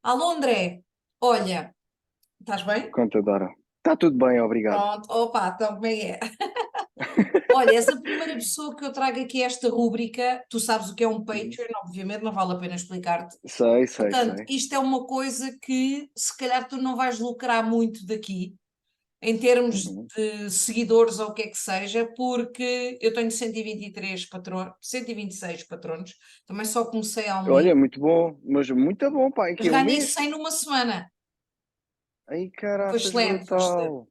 Alô, André, olha, estás bem? Conta, Dora. Está tudo bem, obrigado. Pronto, opa, então como é que é? Olha, és a primeira pessoa que eu trago aqui a esta rúbrica. Tu sabes o que é um Uhum. Patreon, obviamente, não vale a pena explicar-te. Sei, sei, Portanto, sei. isto é uma coisa que se calhar tu não vais lucrar muito daqui, em termos Uhum. de seguidores ou o que é que seja, porque eu tenho 123 patronos, 126 patronos, também só comecei há um mês, Olha, muito bom, mas muito bom, pá. Em mas que um ganhei mês? 100 numa semana. Ai, Foi caraças, excelente, foi excelente. brutal.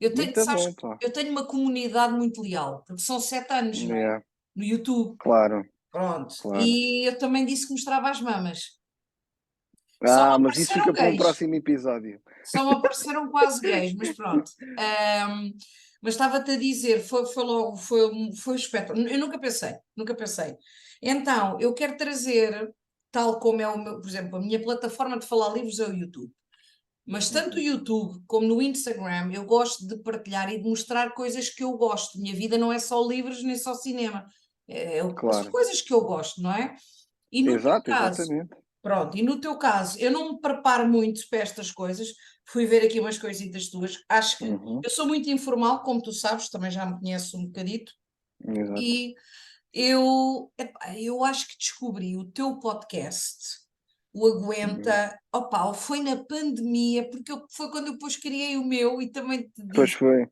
Eu tenho, Muito sabes, bom, pá. eu tenho uma comunidade muito leal, porque são 7 anos, não é? Yeah, No YouTube. claro, Pronto. claro. E eu também disse que mostrava as mamas. Só me Ah, mas isso apareceram fica para um gays. próximo episódio. Só me apareceram quase gays, mas pronto. Mas estava-te a dizer, foi logo, foi espetáculo. Eu nunca pensei. Então, eu quero trazer, tal como é o meu, por exemplo, a minha plataforma de falar livros é o YouTube. Mas tanto no Uhum. YouTube como no Instagram, eu gosto de partilhar e de mostrar coisas que eu gosto. Minha vida não é só livros nem só cinema. São Claro. coisas que eu gosto, não é? E no teu Exato, caso, exatamente. pronto, e no teu caso, eu não me preparo muito para estas coisas. Fui ver aqui umas coisitas tuas. Acho que Uhum. eu sou muito informal, como tu sabes, também já me conheces um bocadito. Exato. E eu acho que descobri o teu podcast, o Uhum. Aguenta, opa, ou foi na pandemia, porque foi quando eu depois criei o meu e também te Pois disse. foi,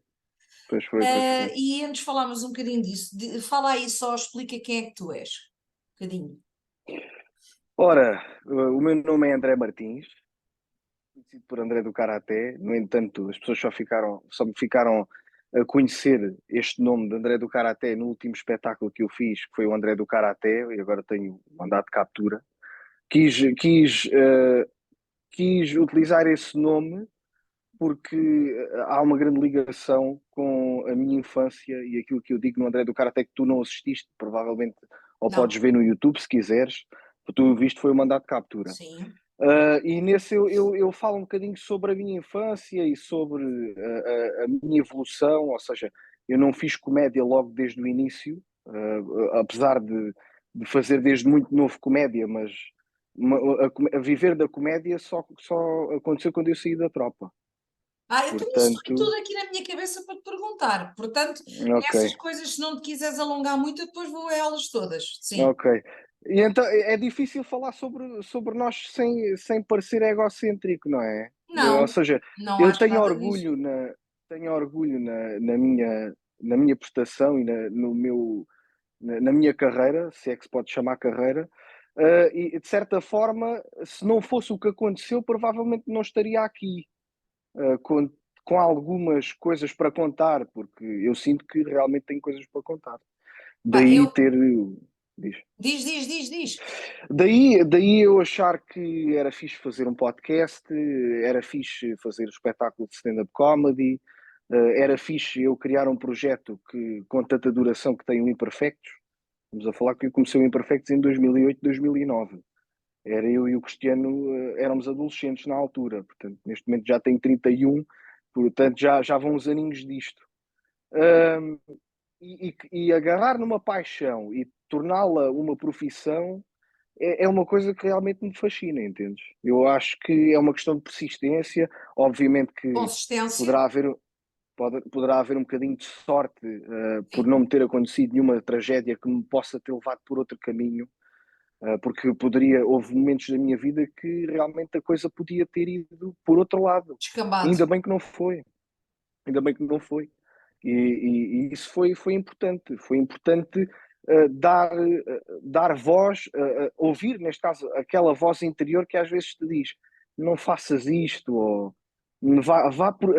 pois foi, pois foi. E antes falámos um bocadinho disso. Fala aí só, explica quem é que tu és. Um bocadinho. Ora, o meu nome é André Martins, conhecido por André do Karaté. No entanto, as pessoas só me ficaram a conhecer este nome de André do Karaté no último espetáculo que eu fiz, que foi o André do Karaté, e agora tenho mandado de captura. Quis, quis, uh, quis utilizar esse nome porque há uma grande ligação com a minha infância e aquilo que eu digo no André do Karaté que tu não assististe, provavelmente, ou podes Não, ver no YouTube se quiseres. O que tu viste foi o mandado de captura. sim, E nesse eu falo um bocadinho sobre a minha infância e sobre a minha evolução, ou seja, eu não fiz comédia logo desde o início, apesar de fazer desde muito novo comédia, mas a viver da comédia só aconteceu quando eu saí da tropa. eu tenho isso Portanto, tudo aqui na minha cabeça para te perguntar. Portanto, ok, essas coisas, se não te quiseres alongar muito, eu depois vou a elas todas. Sim. ok. E então é difícil falar sobre nós sem parecer egocêntrico, não é? Ou Não, seja, não eu acho nada disso. tenho orgulho na minha prestação e no meu, na minha carreira, se é que se pode chamar carreira, e de certa forma, se não fosse o que aconteceu, provavelmente não estaria aqui, uh, com, com algumas coisas para contar, porque eu sinto que realmente tenho coisas para contar. Pá, Daí ter. Diz. diz. Daí eu achar que era fixe fazer um podcast, era fixe fazer um espetáculo de stand-up comedy, era fixe eu criar um projeto que, com tanta duração que tem o Imperfectos. Estamos a falar que eu comecei o Imperfectos em 2008, 2009. Era eu e o Cristiano, éramos adolescentes na altura, portanto, neste momento já tenho 31, portanto já vão uns aninhos disto. Um, e agarrar numa paixão e torná-la uma profissão é uma coisa que realmente me fascina, entendes? Eu acho que é uma questão de persistência, obviamente que Consistência, poderá haver, poderá haver um bocadinho de sorte por sim. não me ter acontecido nenhuma tragédia que me possa ter levado por outro caminho, porque houve momentos da minha vida que realmente a coisa podia ter ido por outro lado. Descambado. Ainda bem que não foi, ainda bem que não foi. E isso foi importante. Foi importante dar voz, ouvir, neste caso, aquela voz interior que às vezes te diz: não faças isto, ou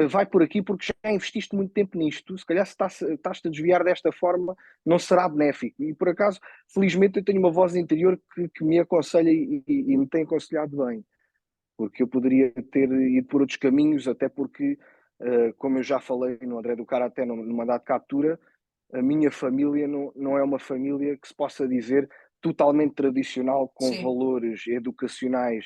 vai por aqui porque já investiste muito tempo nisto. Se calhar, se estás-te a desviar desta forma, não será benéfico. E por acaso, felizmente, eu tenho uma voz interior que me aconselha e me tem aconselhado bem, porque eu poderia ter ido por outros caminhos, até porque, como eu já falei no André do Karaté, no mandato de captura, a minha família não é uma família que se possa dizer totalmente tradicional, com Sim. valores educacionais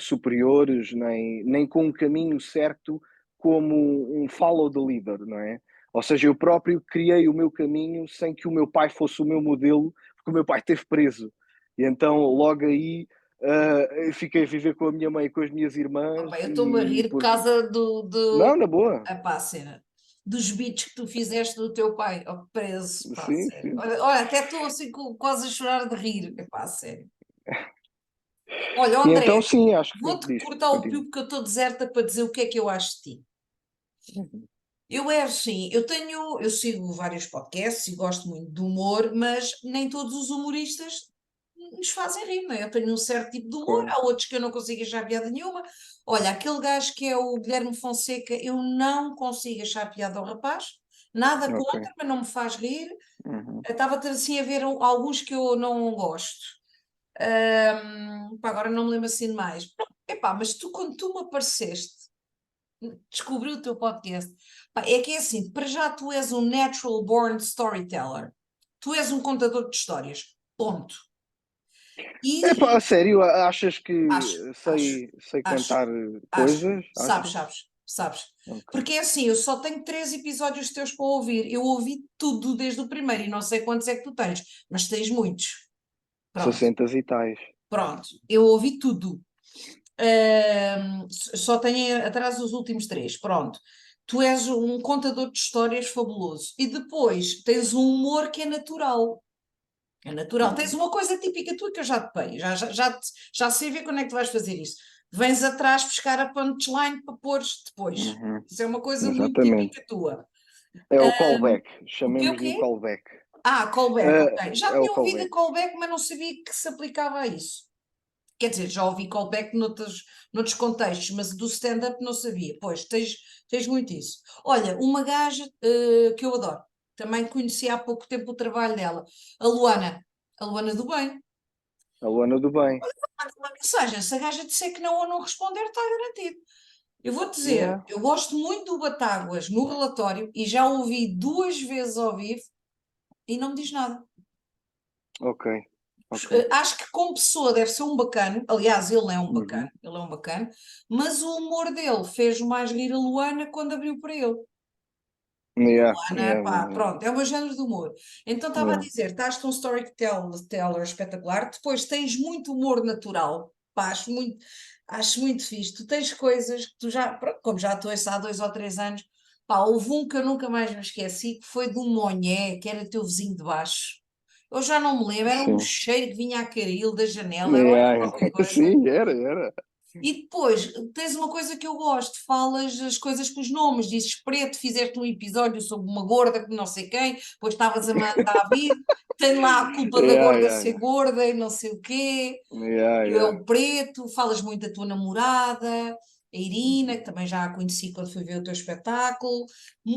superiores, nem com um caminho certo como um follow the leader, não é? Ou seja, eu próprio criei o meu caminho sem que o meu pai fosse o meu modelo, porque o meu pai esteve preso. E então, logo aí, Fiquei a viver com a minha mãe e com as minhas irmãs, Opa, eu estou-me a rir por porque... causa do Não, na boa. epá, cena, dos beats que tu fizeste do teu pai, oh, preso, pá, Sim, sério. sim. Olha, até estou assim quase a chorar de rir, epá, sério. Olha, E então, André, sim, acho que vou-te diz, cortar o pio continua. porque eu estou deserta para dizer o que é que eu acho de ti. Eu é assim, eu sigo vários podcasts e gosto muito de humor, mas nem todos os humoristas nos fazem rir, não é? Eu tenho um certo tipo de humor, Claro. há outros que eu não consigo achar piada nenhuma. Olha, aquele gajo que é o Guilherme Fonseca, eu não consigo achar piada ao rapaz, nada Ok. contra, mas não me faz rir. Uhum. Eu estava assim a ver alguns que eu não gosto. Pá, agora não me lembro assim de mais. Epá, mas tu, quando tu me apareceste, descobri o teu podcast. Pá, é que é assim, para já tu és um natural born storyteller. Tu és um contador de histórias. Ponto. Epá, a E sério, achas que acho, acho, sei acho, contar acho. coisas? Sabes, Achas? sabes, sabes. Ok. Porque é assim, eu só tenho 3 episódios teus para ouvir. Eu ouvi tudo desde o primeiro e não sei quantos é que tu tens, mas tens muitos. Pronto, 60 e tais. pronto. Eu ouvi tudo. Só tenho atrás os últimos 3. Pronto. Tu és um contador de histórias fabuloso. E depois tens um humor que é natural. É natural. Tens Uhum. uma coisa típica tua que eu já te pei. Já sei ver quando é que tu vais fazer isso. Vens atrás buscar a punchline para pôres depois. Uhum. Isso é uma coisa muito Exatamente. típica tua. É o Ahm, callback. o quê, o Chamemos-lhe o quê? callback. Ah, callback, Ah, ok. Já é o tinha ouvido a callback. callback, mas não sabia que se aplicava a isso. Quer dizer, já ouvi callback noutros contextos, mas do stand-up não sabia. Pois, tens muito isso. Olha, uma gaja que eu adoro, também conheci há pouco tempo o trabalho dela, a Luana, a Luana do Bem. A Luana do Bem. Manda uma mensagem, se a gaja disser que não ou não responder, está garantido. Eu vou dizer, Yeah. eu gosto muito do Batáguas no relatório e já o ouvi 2 vezes ao vivo e não me diz nada. Ok. Ok. Acho que como pessoa deve ser um bacano, aliás, ele é um bacano, Uhum. ele é um bacano, mas o humor dele fez mais rir a Luana quando abriu para ele. Yeah. Luana, Yeah. pá, Yeah. pronto, é o meu género de humor. Então estava a Yeah. dizer, estás-te um storyteller espetacular, depois tens muito humor natural, pá, acho muito fixe. Tu tens coisas que tu já, pronto, como já estou há 2 ou 3 anos, pá, houve um que eu nunca mais me esqueci, que foi do Monhé, que era teu vizinho de baixo. Eu já não me lembro, era um Sim. cheiro que vinha a caril da janela, era olha, Yeah. qualquer coisa. Sim, era. E depois tens uma coisa que eu gosto, falas as coisas com os nomes, dizes preto, fizeste um episódio sobre uma gorda que não sei quem, depois estavas a mandar vir, tem lá a culpa da Yeah. gorda Yeah. ser Yeah. gorda e não sei o quê, Yeah. é Yeah. o preto, falas muito da tua namorada, a Irina, que também já a conheci quando fui ver o teu espetáculo,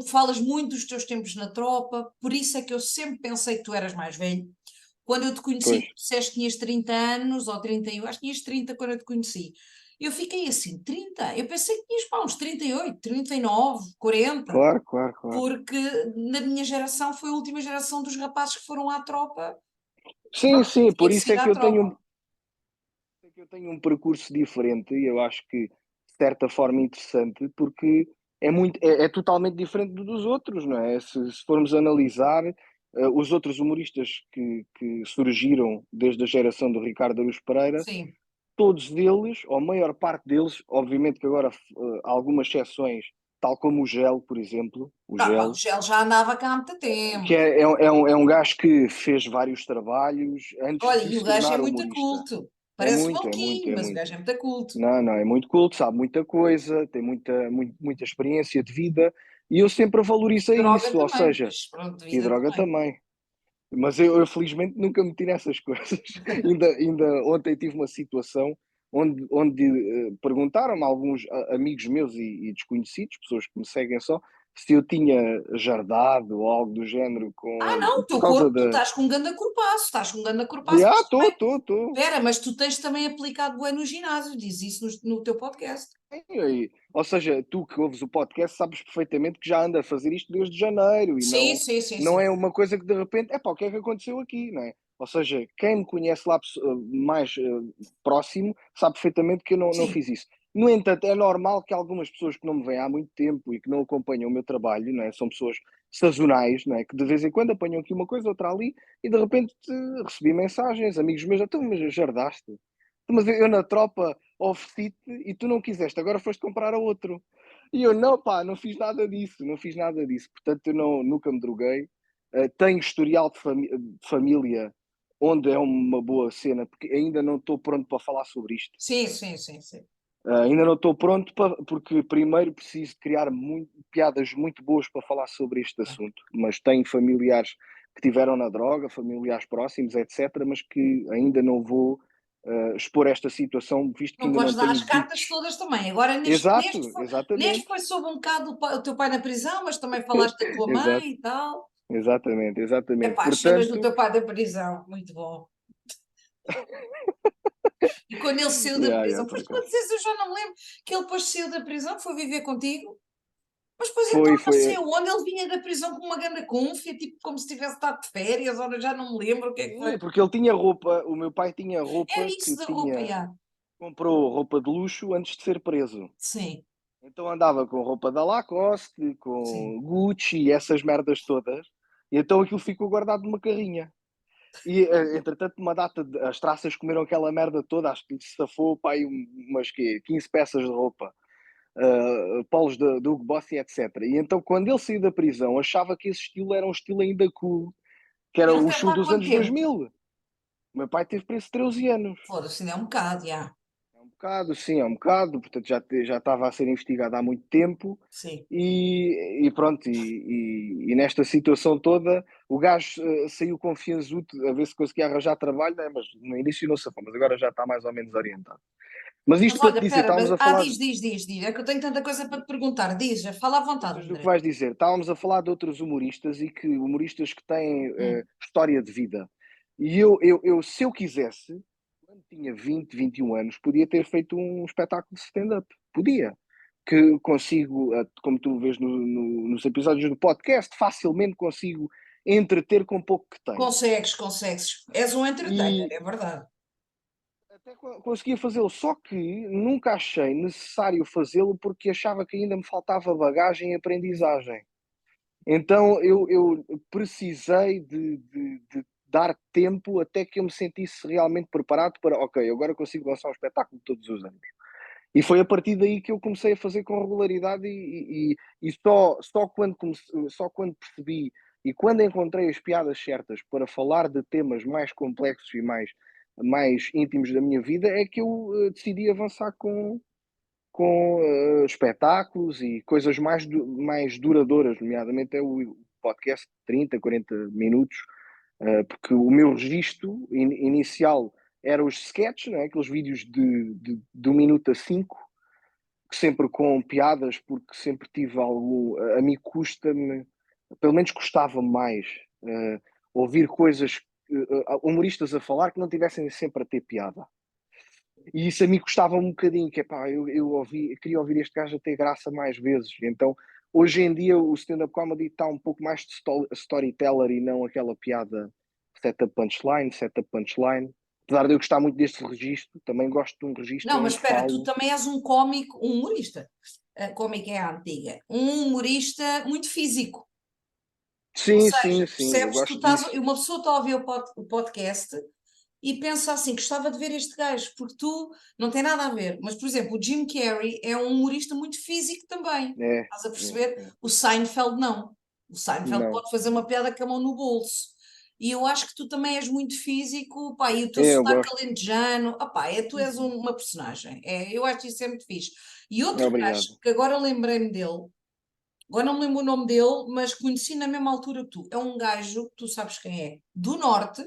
falas muito dos teus tempos na tropa, por isso é que eu sempre pensei que tu eras mais velho. Quando eu te conheci, Pois. tu disseste que tinhas 30 anos ou 31, acho que tinhas 30 quando eu te conheci. Eu fiquei assim, 30? Eu pensei que tinhas pá, uns 38, 39, 40, Claro, claro, claro. porque na minha geração foi a última geração dos rapazes que foram à tropa. Sim, Pronto, sim, tinha por que isso ser é à que eu tenho tropa. um percurso diferente e eu acho que, de certa forma, interessante, porque é totalmente diferente dos outros, não é? Se formos analisar, os outros humoristas que surgiram desde a geração do Ricardo Araújo Pereira, Sim. todos eles, ou a maior parte deles, obviamente que agora há algumas exceções, tal como o Gel, por exemplo, o Ah, pá, o Gel, Gel já andava cá há muito que tempo. é um gajo que fez vários trabalhos antes Olha, de e o se gajo é tornar muito humorista. culto. É Parece muito, é muito, maluquinho, é mas o muito. gajo é muito culto. Não, não, é muito culto, sabe muita coisa, tem muita experiência de vida e eu sempre E valorizei droga isso, ou também, seja, pois pronto, de e vida droga também. também. Mas eu felizmente nunca meti nessas coisas. Ainda ontem tive uma situação onde perguntaram-me alguns amigos meus e desconhecidos, pessoas que me seguem só, se eu tinha jardado ou algo do género Ah, não, o por teu causa corpo, tu da. estás com um ganda corpaço, estás com um ganda corpaço, mas Estou, também, estou. espera, mas tu tens também aplicado bem no ginásio, diz isso no teu podcast. Ou seja, tu que ouves o podcast sabes perfeitamente que já anda a fazer isto desde janeiro e Sim, sim, sim, não sim. é uma coisa que de repente, epá, o que é que aconteceu aqui, não é? Ou seja, quem me conhece lá mais próximo sabe perfeitamente que eu não Sim, fiz isso. No entanto, é normal que algumas pessoas que não me veem há muito tempo e que não acompanham o meu trabalho, não é? São pessoas sazonais, não é? Que de vez em quando apanham aqui uma coisa, outra ali, e de repente recebi mensagens, amigos meus, então, mas jardaste? Mas eu na tropa ofereci-te e tu não quiseste, agora foste comprar a outro. E eu, não, pá, não fiz nada disso, não fiz nada disso. Portanto, eu nunca me droguei. Tenho historial de família onde é uma boa cena, porque ainda não estou pronto para falar sobre isto. Sim, sim, sim, sim. Ainda não estou pronto porque primeiro preciso de criar piadas muito boas para falar sobre este assunto. Mas tenho familiares que tiveram na droga, familiares próximos, etc., mas que ainda não vou expor esta situação, visto que Não ainda podes não dar tenho as cartas vídeos. todas também. Agora, Exato, neste exatamente. foi sobre um bocado o teu pai na prisão, mas também falaste da tua Exato, mãe e tal. exatamente, exatamente. Epá, as cenas do Portanto, teu pai da prisão, muito bom. E quando ele saiu da yeah, yeah, prisão, por pois tu acaso. dizes, eu já não me lembro, que ele depois saiu da prisão, foi viver contigo. Mas depois então Foi, não foi. sei onde, ele vinha da prisão com uma grande confia, tipo como se tivesse estado de férias, ora já não me lembro o que é que foi. Sim, porque ele tinha roupa, o meu pai tinha Era roupa isso que da roupa, tinha, já. comprou roupa de luxo antes de ser preso. Sim, Então andava com roupa da Lacoste, sim. com Gucci, essas merdas todas. E então aquilo ficou guardado numa carrinha. E entretanto, as traças comeram aquela merda toda, acho que lhe safou pá, aí umas 15 peças de roupa, polos do Hugo Boss e etc. E então, quando ele saiu da prisão, achava que esse estilo era um estilo ainda cool, que E era ele o teve show lá dos quanto anos tempo? 2000. O meu pai teve preso 13 anos. Foda-se, ainda é um bocado, já. É um bocado, sim, é um bocado, portanto já estava a ser investigado há muito tempo Sim. e pronto, e nesta situação toda o gajo saiu confianzudo a ver se conseguia arranjar trabalho, né? Mas no início não se foi, mas agora já está mais ou menos orientado. Mas Mas isto para te olha, dizer, pera, estávamos a falar, diz. É que eu tenho tanta coisa para te perguntar. Diz, já fala à vontade, gostas do que André. vais dizer, estávamos a falar de outros humoristas e que humoristas que têm Hum. história de vida. E se eu quisesse, quando tinha 20, 21 anos, podia ter feito um espetáculo de stand-up. Podia. Que consigo, como tu vês nos episódios do podcast, facilmente consigo entreter com pouco que tenho. Consegues, consegues. És um entertainer, E é verdade. até conseguia fazê-lo, só que nunca achei necessário fazê-lo porque achava que ainda me faltava bagagem e aprendizagem. Então eu precisei de dar tempo até que eu me sentisse realmente preparado para, ok, agora consigo lançar um espetáculo todos os anos. E foi a partir daí que eu comecei a fazer com regularidade e só quando percebi e quando encontrei as piadas certas para falar de temas mais complexos e mais íntimos da minha vida é que eu decidi avançar com espetáculos e coisas mais duradouras, nomeadamente é o podcast de 30, 40 minutos, porque o meu registro inicial era os sketches, né, aqueles vídeos de 1 minuto a 5, sempre com piadas, porque sempre tive algo. A mim custa-me, pelo menos custava mais, ouvir coisas, humoristas a falar que não tivessem sempre a ter piada. E isso a mim custava um bocadinho, que é pá, eu queria ouvir este gajo a ter graça mais vezes. Então, hoje em dia, o stand-up comedy está um pouco mais de storyteller e não aquela piada setup punchline. Apesar de eu gostar muito deste registro, também gosto de um registro Não, mas onde espera, tu falo. também és um cómico, um humorista. Cómico é a antiga. Um humorista muito físico. Ou Sim, sim, seja, sim, eu percebes, tu gosto estás, disso. uma pessoa está a ouvir o podcast e pensa assim, gostava de ver este gajo, porque tu não tem nada a ver. Mas, por exemplo, o Jim Carrey é um humorista muito físico também. É, Estás a é, perceber? é. O Seinfeld não. O Seinfeld Não, pode fazer uma piada com a mão no bolso. E eu acho que tu também és muito físico, pá, e o teu é, eu sotaque gosto. alentejano, opá, tu és Uhum. uma personagem. Eu acho isso é muito fixe. E outro gajo, Obrigado. que agora lembrei-me dele, agora não me lembro o nome dele, mas conheci na mesma altura que tu. É um gajo, tu sabes quem é, do Norte.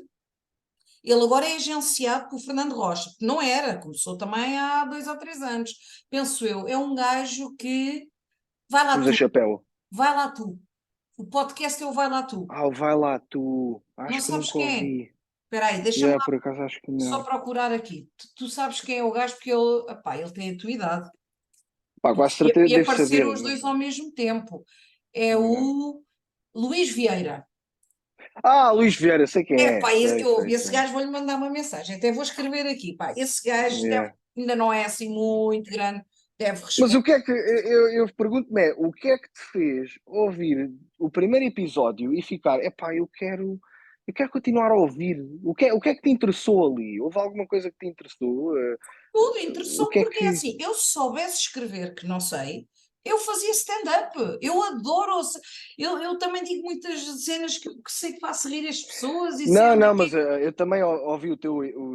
Ele agora é agenciado por Fernando Rocha, que não era, começou também há 2 ou 3 anos. Penso eu, é um gajo que vai lá Usa tu, chapéu. vai lá tu. O podcast é o Vai Lá Tu. Vai lá tu. Não Acho que sabes nunca quem é? ouvi. Espera aí, deixa-me Yeah, lá por acaso acho que só não. procurar aqui. Tu sabes quem é o gajo, porque ele, epá, ele tem a tua idade. Pá, quase certeza E devo apareceram saber, os mas. dois ao mesmo tempo. É Yeah. o Luís Vieira. Luís Vieira, sei quem é. Epá, Sei, eu sei, ouvi esse sei. gajo, vou-lhe mandar uma mensagem. Até vou escrever aqui, pá. Esse gajo Yeah. ainda não é assim muito grande, deve Mas responder. o que é que. Eu pergunto-me, o que é que te fez ouvir o primeiro episódio e ficar, epá, eu quero. Eu quero continuar a ouvir. O que é que te interessou ali? Houve alguma coisa que te interessou? Tudo O interessou-me que é porque é que. assim, eu se soubesse escrever, que não sei, eu fazia stand-up. Eu adoro. Eu também digo muitas cenas que sei que faço rir as pessoas e sei Não, onde é não, que é. mas eu também ouvi o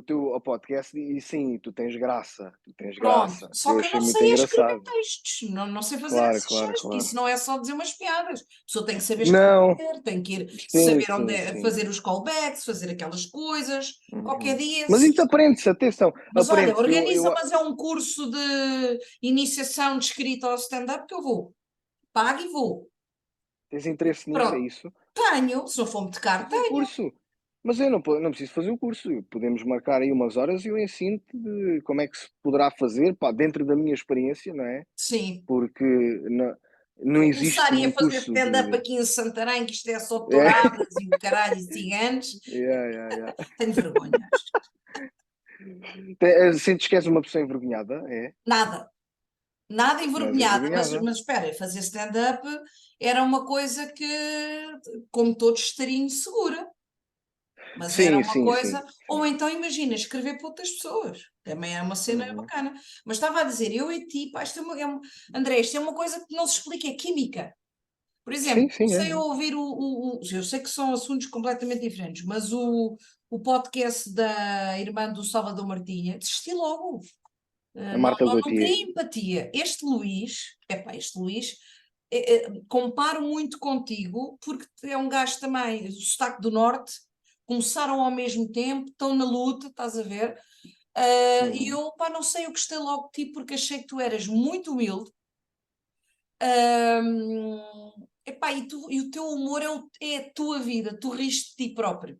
teu podcast e sim, tu tens graça. Tu tens Pronto, graça. só Eu que eu achei não muito sei é escrever engraçado. textos, não sei fazer Claro, essas claro, cenas, porque isso claro. não é só dizer umas piadas. A pessoa tem que saber Não, escrever, tem que ir sim, saber onde sim, é, sim. fazer os callbacks, fazer aquelas coisas. Qualquer Uhum. dia, Mas isso aprende-se, atenção, mas olha, aprende-se. organiza, mas é um curso de iniciação de escrita ao stand-up que eu vou. Pago e vou. tens interesse nisso, é Pronto. isso? Tenho, se não for muito caro, Faz o tenho. curso. Mas eu não preciso fazer o curso. Podemos marcar aí umas horas e eu ensino-te de como é que se poderá fazer, pá, dentro da minha experiência, não é? Sim. Porque não Vou existe começar a um fazer curso stand-up de. aqui em Santarém, que isto é só É, touradas e o caralho e ciganos. yeah, yeah, yeah. Tenho vergonha. Sentes que és uma pessoa envergonhada? É? Nada. Nada Não és envergonhada, envergonhada. mas espera, fazer stand-up era uma coisa que, como todos, estaria insegura, mas era Sim, uma sim, sim, coisa. Ou sim. então, imagina, escrever para outras pessoas, também é uma cena Uhum. bacana. Mas estava a dizer, eu e ti, pá, André, isto é uma coisa que não se explica, é química. Por exemplo, Sim, sim, comecei a é. ouvir eu sei que são assuntos completamente diferentes, mas o podcast da irmã do Salvador Martinha, desisti logo. A Não, Marta não Gauthier. queria empatia. Este Luís, comparo muito contigo, porque é um gajo também, do sotaque do Norte, começaram ao mesmo tempo, estão na luta, estás a ver? E Uhum. eu, pá, não sei, eu gostei logo de ti, porque achei que tu eras muito humilde. Epá, e o teu humor é a tua vida, tu riste de ti próprio.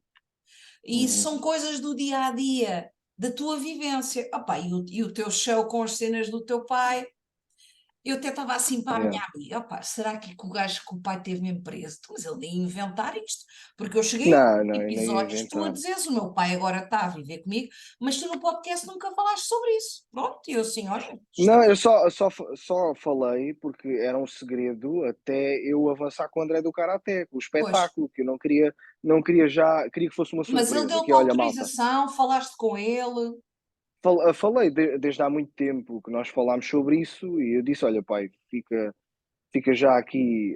E isso Uhum. são coisas do dia a dia, da tua vivência. Opá, e o teu show com as cenas do teu pai. Eu até estava assim para a Yeah. minha amiga, opá, será que o gajo que o pai teve mesmo preso? Então, mas ele ia inventar isto, porque eu cheguei a Não, não, eu não ia episódios, tu a inventar. dizes, o meu pai agora está a viver comigo, mas tu no podcast nunca falaste sobre isso. Pronto, e eu assim, olha, Não, estamos. só falei porque era um segredo até eu avançar com o André do Karaté, com o Pois, espetáculo, que eu não queria já, queria que fosse uma mas ele surpresa, deu-te que é, olha, malta, autorização, falaste com ele. falei desde há muito tempo que nós falámos sobre isso e eu disse, olha, pai, fica já aqui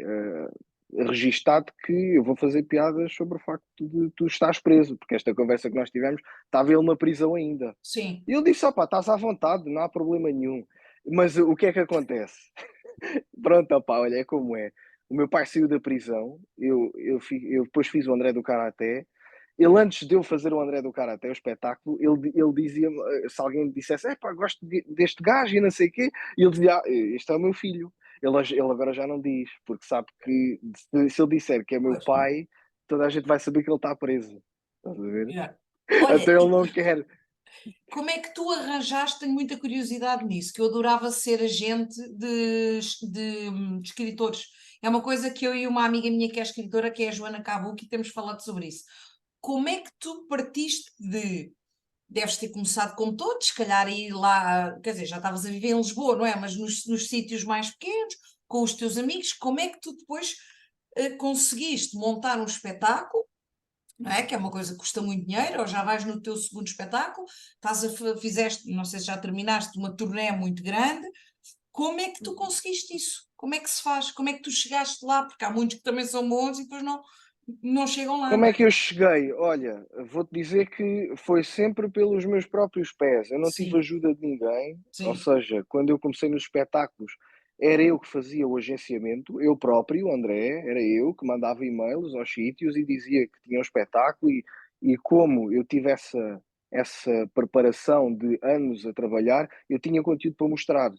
registado que eu vou fazer piadas sobre o facto de tu estás preso, porque esta conversa que nós tivemos, estava ele na prisão ainda. Sim, E ele disse, opá, estás à vontade, não há problema nenhum. Mas o que é que acontece? Pronto, opá, olha, é como é. O meu pai saiu da prisão, eu depois fiz o André do Karaté. Ele, antes de eu fazer o André do Karaté, o espetáculo, ele dizia-me, se alguém me dissesse, pá, gosto deste gajo e não sei o quê, e ele dizia, este é o meu filho. Ele agora já não diz, porque sabe que se ele disser que é meu pois. pai, toda a gente vai saber que ele está preso. Estás a ver? Já. Olha, Até ele não quer. como é que tu arranjaste? Tenho muita curiosidade nisso, que eu adorava ser agente de escritores. É uma coisa que eu e uma amiga minha que é escritora, que é a Joana Cabuc, e temos falado sobre isso. Como é que tu partiste de. Deves ter começado com todos, se calhar ir lá, quer dizer, já estavas a viver em Lisboa, não é? Mas nos sítios mais pequenos, com os teus amigos, como é que tu depois conseguiste montar um espetáculo, não é? Que é uma coisa que custa muito dinheiro, ou já vais no teu segundo espetáculo, fizeste, não sei se já terminaste, uma turnê muito grande. Como é que tu conseguiste isso? Como é que se faz? Como é que tu chegaste lá? Porque há muitos que também são bons e depois não chegam lá, Como não é é? que eu cheguei? Olha, vou-te dizer que foi sempre pelos meus próprios pés. Eu não tive Sim, ajuda de ninguém. Ou sim, seja, quando eu comecei nos espetáculos, era eu que fazia o agenciamento, eu próprio, o André, era eu que mandava e-mails aos sítios e dizia que tinha um espetáculo e como eu tive essa preparação de anos a trabalhar, eu tinha conteúdo para mostrar.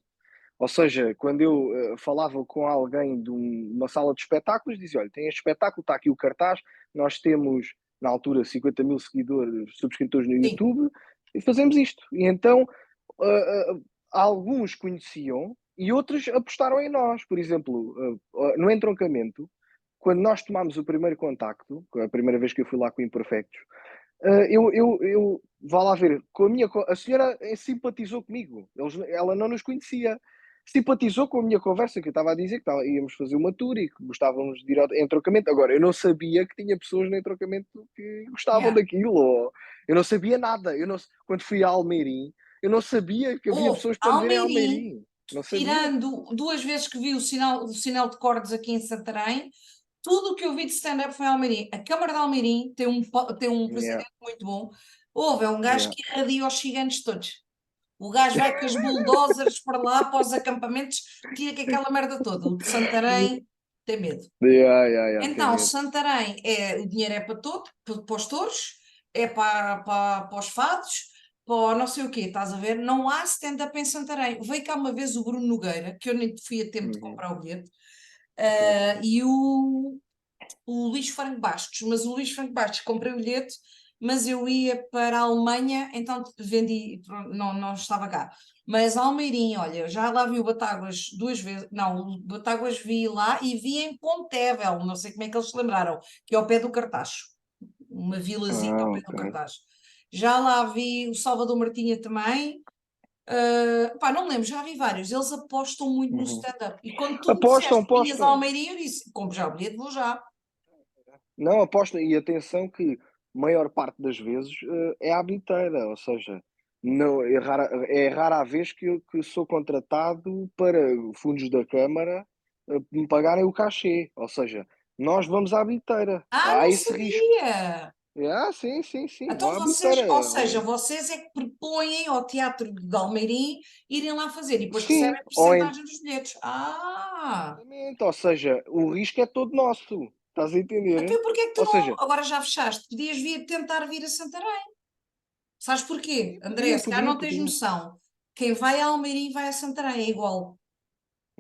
Ou seja, quando eu falava com alguém de uma sala de espetáculos, dizia: olha, tem este espetáculo, está aqui o cartaz, nós temos, na altura, 50 mil seguidores, subscritores no sim, YouTube, e fazemos isto. E então, alguns conheciam e outros apostaram em nós. Por exemplo, no entroncamento, quando nós tomámos o primeiro contacto, a primeira vez que eu fui lá com o Imperfectos, vá lá ver, a senhora simpatizou comigo, ela não nos conhecia. simpatizou com a minha conversa, que eu estava a dizer que íamos fazer uma tour e que gostávamos de ir ao entroncamento. Agora, eu não sabia que tinha pessoas no entroncamento que gostavam Yeah. daquilo, ou eu não sabia nada. Quando fui a Almeirim, eu não sabia que havia Houve pessoas para me verem a Almeirim, Almeirim. Não sabia. tirando 2 vezes que vi o sinal de cordes aqui em Santarém, tudo o que eu vi de stand-up foi em Almeirim. A Câmara de Almeirim tem um Yeah, presidente muito bom. É um gajo yeah. que irradia os gigantes todos. O gajo vai com as bulldozers para lá, para os acampamentos, tira com aquela merda toda. O de Santarém tem medo. Yeah, yeah, yeah, tem Então, medo. Santarém, o dinheiro é para todo, para os touros, é para os fados, para não sei o quê, estás a ver? Não há stand-up em Santarém. Veio cá uma vez o Bruno Nogueira, que eu nem fui a tempo de Uhum, comprar o bilhete, pois. e o Luís Franco Bastos, mas o Luís Franco Bastos comprei o bilhete, mas eu ia para a Alemanha, então vendi, não estava cá. Mas Almeirim, olha, eu já lá vi o Batáguas 2 vezes, não, o Batáguas vi lá e vi em Pontevel, não sei como é que eles se lembraram, que é ao pé do Cartacho, uma vilazinha ao pé do Ok. Cartacho. Já lá vi o Salvador Martinha também, pá, não me lembro, já vi vários, eles apostam muito no Uhum. stand-up. E quando tu me Apostam, disseste que vinhas a apostam. Almeirim, eu disse, compro já o bilhete, vou já. Não, apostam. E atenção que maior parte das vezes é à bilheteira, ou seja, não, é rara a vez que sou contratado para fundos da Câmara me pagarem o cachê. Ou seja, nós vamos à bilheteira. Ah, Há não esse risco. sabia! Sim, sim, sim, vão Então à vocês, bilheteira. ou seja, vocês é que propõem ao Teatro de Almeirim irem lá fazer e depois Sim, recebem porcentagem dos bilhetes. Ah! exatamente, ou seja, o risco é todo nosso. Estás a entender? Então porquê é que tu Ou não, seja, agora já fechaste? Podias tentar vir a Santarém. Sabes porquê? André, podia, se calhar podia, não tens podia. noção. Quem vai a Almeirim vai a Santarém, é igual.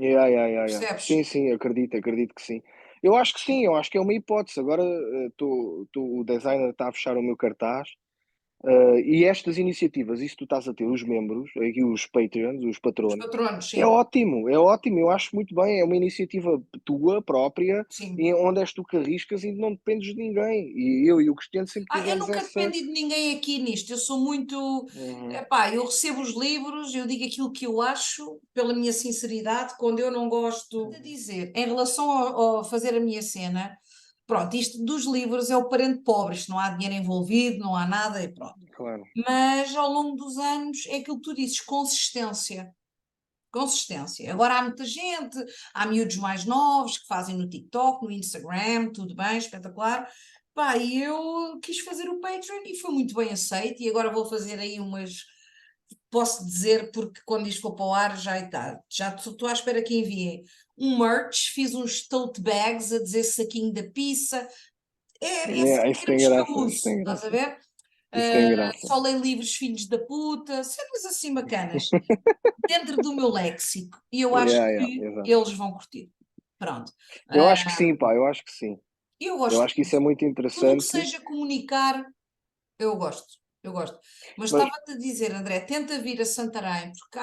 Yeah, yeah, yeah, yeah. Sim, Percebes? sim, acredito que sim. Eu acho que sim, eu acho que é uma hipótese. Agora o designer está a fechar o meu cartaz. E estas iniciativas, isso tu estás a ter, os membros, aqui os Patreons, os Os patronos, patronos, sim. é ótimo, eu acho muito bem, é uma iniciativa tua própria, Sim. e onde és tu que arriscas e não dependes de ninguém. E eu e o Cristiano sempre Eu tivemos nunca essa. dependi de ninguém aqui nisto. Eu sou muito. Uhum, Epá, eu recebo os livros, eu digo aquilo que eu acho, pela minha sinceridade, quando eu não gosto de dizer. Em relação ao fazer a minha cena, pronto, isto dos livros é o parente pobre, isto não há dinheiro envolvido, não há nada e pronto. claro. Mas ao longo dos anos é aquilo que tu dizes, consistência. Consistência. Agora há muita gente, há miúdos mais novos que fazem no TikTok, no Instagram, tudo bem, espetacular. Pá, e eu quis fazer o Patreon e foi muito bem aceito. E agora vou fazer aí umas. Posso dizer, porque quando isto for para o ar já está. Já estou à espera que enviem um merch, fiz uns tote bags a dizer saquinho da pizza. É assim, Isso tem termos que eu graça, isso uso, tem estás a graça, ver? isso tem graça. Só leio livros filhos da puta, cenas assim bacanas dentro do meu léxico e eu acho Yeah, yeah, que exato. eles vão curtir. Pronto. Eu Ah, acho que sim, pá, eu acho que sim. eu Eu gosto acho que isso é disso. muito Tudo o que interessante, seja comunicar, eu gosto. Eu gosto. Mas mas. estava-te a dizer, André, tenta vir a Santarém, porque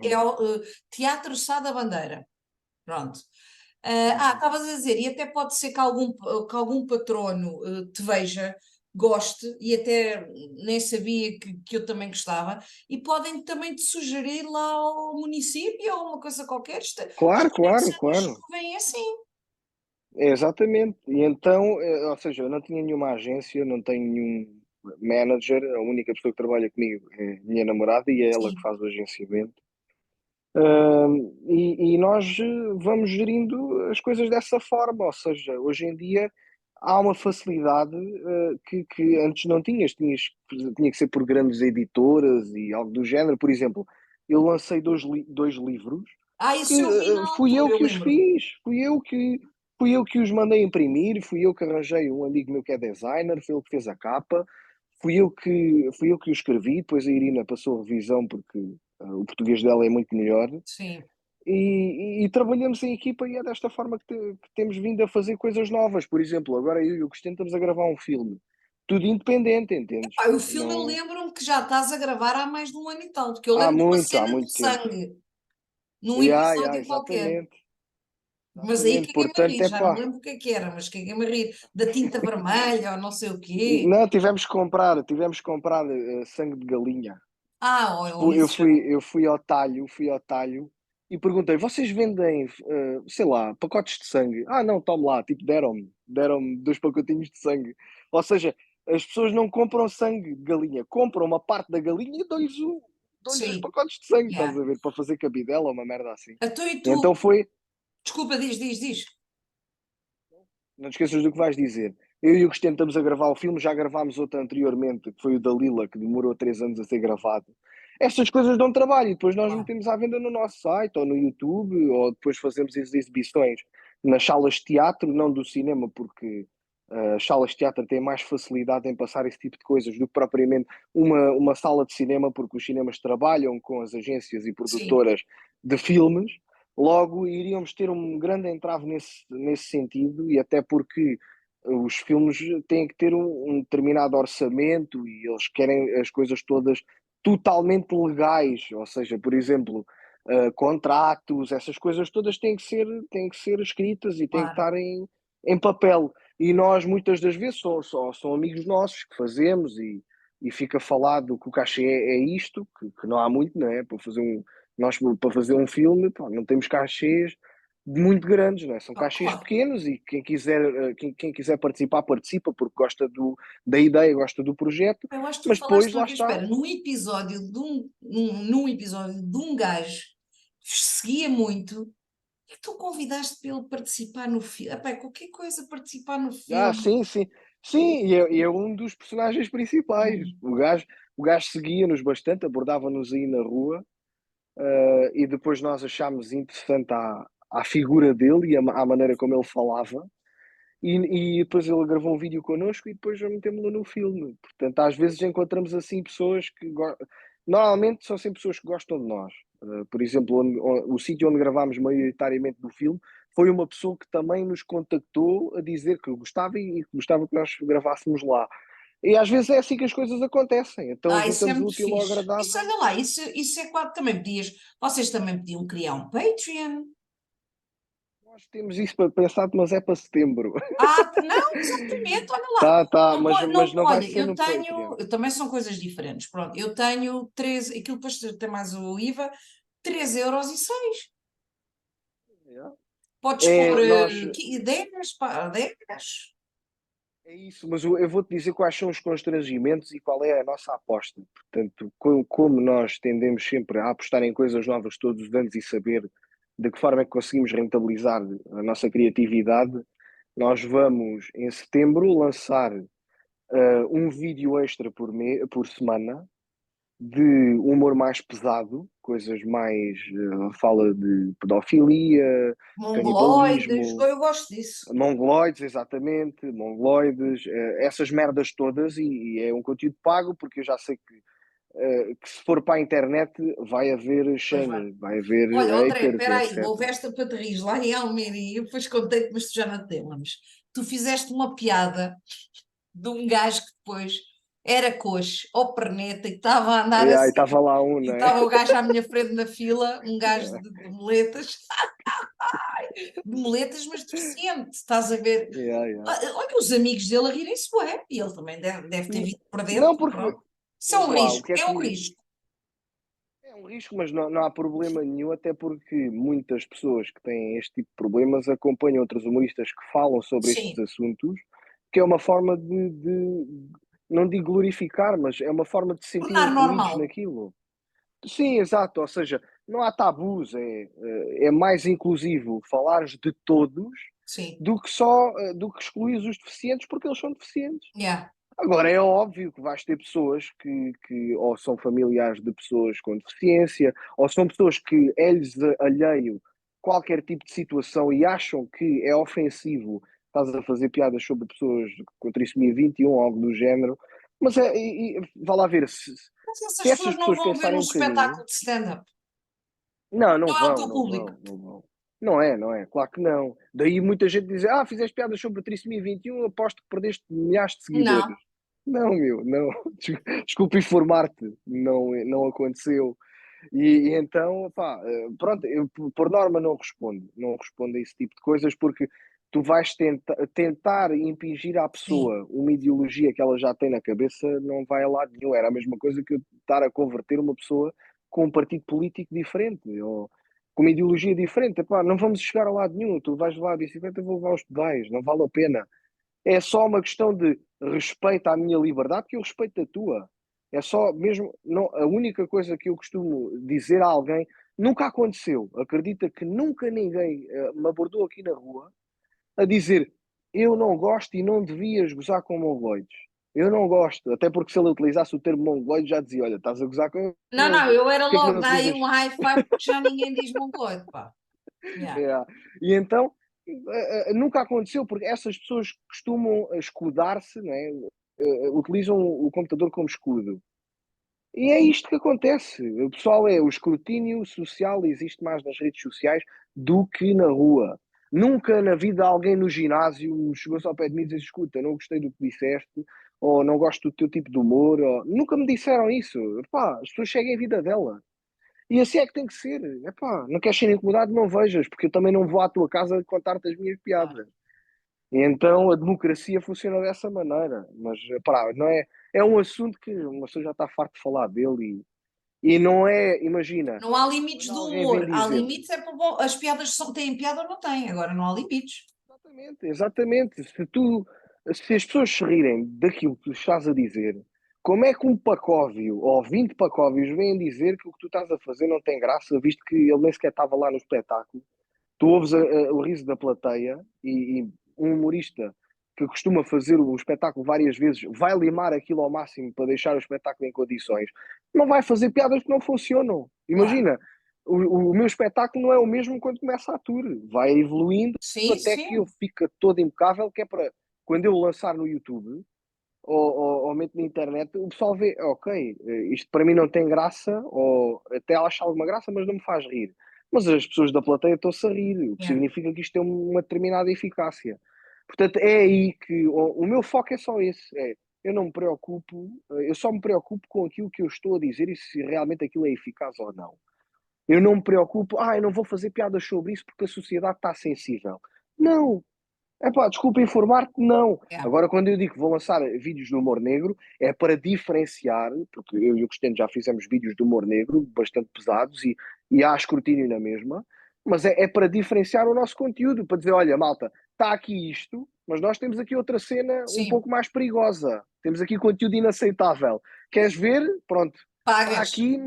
é Uhum, o Teatro Sá da Bandeira. Pronto. uhum. Estavas a dizer, e até pode ser que algum patrono te veja, goste, e até nem sabia que eu também gostava, e podem também te sugerir lá ao município ou uma coisa qualquer. Os Claro, grandes claro, anos claro. vêm assim. Exatamente. E então, ou seja, eu não tinha nenhuma agência, não tenho nenhum manager, a única pessoa que trabalha comigo é a minha namorada e é ela que Sim. faz o agenciamento. E nós vamos gerindo as coisas dessa forma, ou seja, hoje em dia há uma facilidade que antes não tinhas, tinha que ser por grandes editoras e algo do género. Por exemplo, eu lancei dois livros que Isso eu vi na fui eu altura, eu que os lembro-me. fiz, fui eu que os mandei imprimir, fui eu que arranjei um amigo meu que é designer, foi ele que fez a capa, fui eu que o escrevi, depois a Irina passou a revisão porque o português dela é muito melhor. Sim. E trabalhamos em equipa e é desta forma que temos vindo a fazer coisas novas. Por exemplo, agora eu e o Cristiano estamos a gravar um filme. Tudo independente, entendes? O filme eu Não, lembro-me que já estás a gravar há mais de um ano e tal, porque eu lembro de uma há cena de muito tempo. sangue, num Yeah, episódio qualquer. exatamente. Mas aí Exatamente. caguei-me a Portanto, rir, é já não pá. me lembro o que era, mas caguei-me a rir. Da tinta vermelha ou não sei o quê. Não, tivemos que comprar sangue de galinha. Ou isso já não. Eu fui ao talho e perguntei: vocês vendem, sei lá, pacotes de sangue? Ah, não, tome lá, tipo, deram-me 2 pacotinhos de sangue. Ou seja, as pessoas não compram sangue de galinha, compram uma parte da galinha e dão-lhes os Sim, pacotes de sangue, estás yeah. a ver? Para fazer cabidela, uma merda assim. Então e Então tu? foi, Desculpa, diz. não te esqueças do que vais dizer. Eu e o Cristiano estamos a gravar o filme, já gravámos outro anteriormente, que foi o da Lila, que demorou 3 anos a ser gravado. Essas coisas dão trabalho e depois nós Claro. metemos à venda no nosso site ou no YouTube, ou depois fazemos as exibições nas salas de teatro, não do cinema, porque as salas de teatro têm mais facilidade em passar esse tipo de coisas do que propriamente uma sala de cinema, porque os cinemas trabalham com as agências e Sim, produtoras de filmes. Logo, iríamos ter um grande entrave nesse sentido, e até porque os filmes têm que ter um determinado orçamento e eles querem as coisas todas totalmente legais, ou seja, por exemplo, contratos, essas coisas todas têm que ser escritas e têm que claro. estar em papel. E nós, muitas das vezes, são amigos nossos que fazemos e fica falado que o cachê é isto, que não há muito, não é? Nós, para fazer um filme, pá, não temos cachês muito grandes, não é? São Ah, cachês claro. pequenos e quem quiser participar, participa porque gosta da ideia, gosta do projeto, Eu acho que tu mas falaste depois uma lá vez, está. espera, num episódio de um gajo que seguia muito e que tu convidaste para ele participar no filme. Epá, qualquer coisa participar no Ah, filme. sim, sim. Sim, e é um dos personagens principais. Hum, O gajo seguia-nos bastante, abordava-nos aí na rua, e depois nós achámos interessante a figura dele e à maneira como ele falava. E depois ele gravou um vídeo connosco e depois já metemos-lo no filme. Portanto, às vezes encontramos assim pessoas que normalmente são sempre pessoas que gostam de nós. Por exemplo, o sítio onde gravámos maioritariamente do filme foi uma pessoa que também nos contactou a dizer que gostava e que gostava que nós gravássemos lá. E às vezes é assim que as coisas acontecem. Então isso é juntamos o muito útil ao fixe. Isso, agradável. olha lá, isso é quase também podias. Vocês também podiam criar um Patreon. Nós temos isso para pensar, mas é para setembro. Ah, não, exatamente, olha lá. Tá, tá, Não, mas não vai olha, ser no Patreon. também são coisas diferentes. Pronto, eu tenho 13, aquilo depois tem mais o IVA, 3,06€. Yeah. Podes pôr É, nós, 10, pá, 10. É isso, mas eu vou-te dizer quais são os constrangimentos e qual é a nossa aposta. Portanto, como nós tendemos sempre a apostar em coisas novas todos os anos e saber de que forma é que conseguimos rentabilizar a nossa criatividade, nós vamos, em setembro, lançar um vídeo extra por semana, de humor mais pesado, coisas mais, fala de pedofilia, Mongoloides, canibalismo, eu gosto disso. mongoloides, exatamente, mongoloides, essas merdas todas, e é um conteúdo pago, porque eu já sei que se for para a internet vai haver Pois vai. shaming, vai haver Olha, André, haters e espera aí, houve etc. esta para te rir lá em Almeirim, eu depois contei-te, mas tu já não te lembras. Tu fizeste uma piada de um gajo que depois era coxo ou perneta e que estava a andar E aí assim, estava lá um, e não é? estava o gajo à minha frente na fila, um gajo de muletas, de muletas, mas deficiente, estás a ver? Yeah, yeah. Olha, os amigos dele a rirem-se, ué, e ele também deve ter N- vindo por Não, dentro, porque, pronto. Isso é ouve um lá, o risco, que é é um que. risco. É um risco, mas não há problema nenhum, até porque muitas pessoas que têm este tipo de problemas acompanham outros humoristas que falam sobre estes Sim, assuntos, que é uma forma não digo glorificar, mas é uma forma de se sentirem tornar incluídos normal, naquilo. Sim, exato, ou seja, não há tabus, é mais inclusivo falares de todos sim, do que excluir os deficientes porque eles são deficientes. yeah. Agora, é óbvio que vais ter pessoas que ou são familiares de pessoas com deficiência, ou são pessoas que é-lhes alheio qualquer tipo de situação e acham que é ofensivo, estás a fazer piadas sobre pessoas com trissomia 21 ou algo do género, mas vá lá ver, Mas se essas essas pessoas não pessoas vão ver um pensarem um bocadinho, espetáculo de stand-up. não, não Não é o vão, teu não público. vão, não vão. Não é, não é, claro que não. Daí muita gente diz, fizeste piadas sobre a trissomia 21, aposto que perdeste milhares de seguidores. Não. Não, meu, não. Desculpa informar-te, não aconteceu. E então, pá, pronto, eu por norma não respondo a esse tipo de coisas porque tu vais tentar impingir à Sim. pessoa uma ideologia que ela já tem na cabeça, não vai a lado nenhum. Era a mesma coisa que eu estar a converter uma pessoa com um partido político diferente, ou com uma ideologia diferente. Epá, não vamos chegar a lado nenhum. Tu vais levar a bicicleta, eu vou levar os pedais. Não vale a pena. É só uma questão de respeito à minha liberdade, que eu respeito a tua. É só mesmo. Não, a única coisa que eu costumo dizer a alguém, nunca aconteceu. Acredita que nunca ninguém me abordou aqui na rua a dizer eu não gosto e não devias gozar com mongoloides. Eu não gosto, até porque se ele utilizasse o termo mongoloide já dizia, olha, estás a gozar com Não, eles, eu era porque é que logo, não dá aí utilizas? um high five porque já ninguém diz mongoloide, pá. Yeah. É. E então, nunca aconteceu, porque essas pessoas costumam escudar-se, não é? Utilizam o computador como escudo. E é isto que acontece. O pessoal o escrutínio social existe mais nas redes sociais do que na rua. Nunca na vida alguém no ginásio chegou-se ao pé de mim e disse: escuta, não gostei do que disseste, ou não gosto do teu tipo de humor, ou... Nunca me disseram isso. Epá, as pessoas seguem a vida dela. E assim é que tem que ser. Epá, não queres ser incomodado, não vejas, porque eu também não vou à tua casa contar-te as minhas Claro. piadas. E então a democracia funciona dessa maneira. Mas, pá, não é... É um assunto que uma pessoa já está farto de falar dele e não é, imagina, Não há limites quando do alguém vem humor, há dizer, limites é para bom. As piadas têm piada ou não têm, agora não há limites. exatamente, exatamente, se as pessoas se rirem daquilo que tu estás a dizer, como é que um pacóvio ou 20 pacóvios vêm dizer que o que tu estás a fazer não tem graça, visto que ele nem sequer estava lá no espetáculo? Tu ouves o riso da plateia e um humorista que costuma fazer o espetáculo várias vezes vai limar aquilo ao máximo para deixar o espetáculo em condições. Não vai fazer piadas que não funcionam. Claro. Imagina, o meu espetáculo não é o mesmo quando começa a tour. Vai evoluindo Sim, até que eu sim. fique todo impecável, que é para quando eu lançar no YouTube ou meto na internet, o pessoal vê, ok, isto para mim não tem graça, ou até acha alguma graça, mas não me faz rir. Mas as pessoas da plateia estão-se a rir, o que Yeah. significa que isto tem uma determinada eficácia. Portanto, é aí que o meu foco é só esse. Eu não me preocupo, eu só me preocupo com aquilo que eu estou a dizer e se realmente aquilo é eficaz ou não. Eu não me preocupo, eu não vou fazer piadas sobre isso porque a sociedade está sensível. Não, epá, desculpa informar-te, não. Yeah. Agora, quando eu digo que vou lançar vídeos de humor negro, é para diferenciar, porque eu e o Cristiano já fizemos vídeos de humor negro bastante pesados e há escrutínio na mesma, mas é para diferenciar o nosso conteúdo, para dizer, olha, malta, está aqui isto, mas nós temos aqui outra cena um Sim. pouco mais perigosa. Temos aqui conteúdo inaceitável. Queres ver? Pronto, está Pagas. aqui,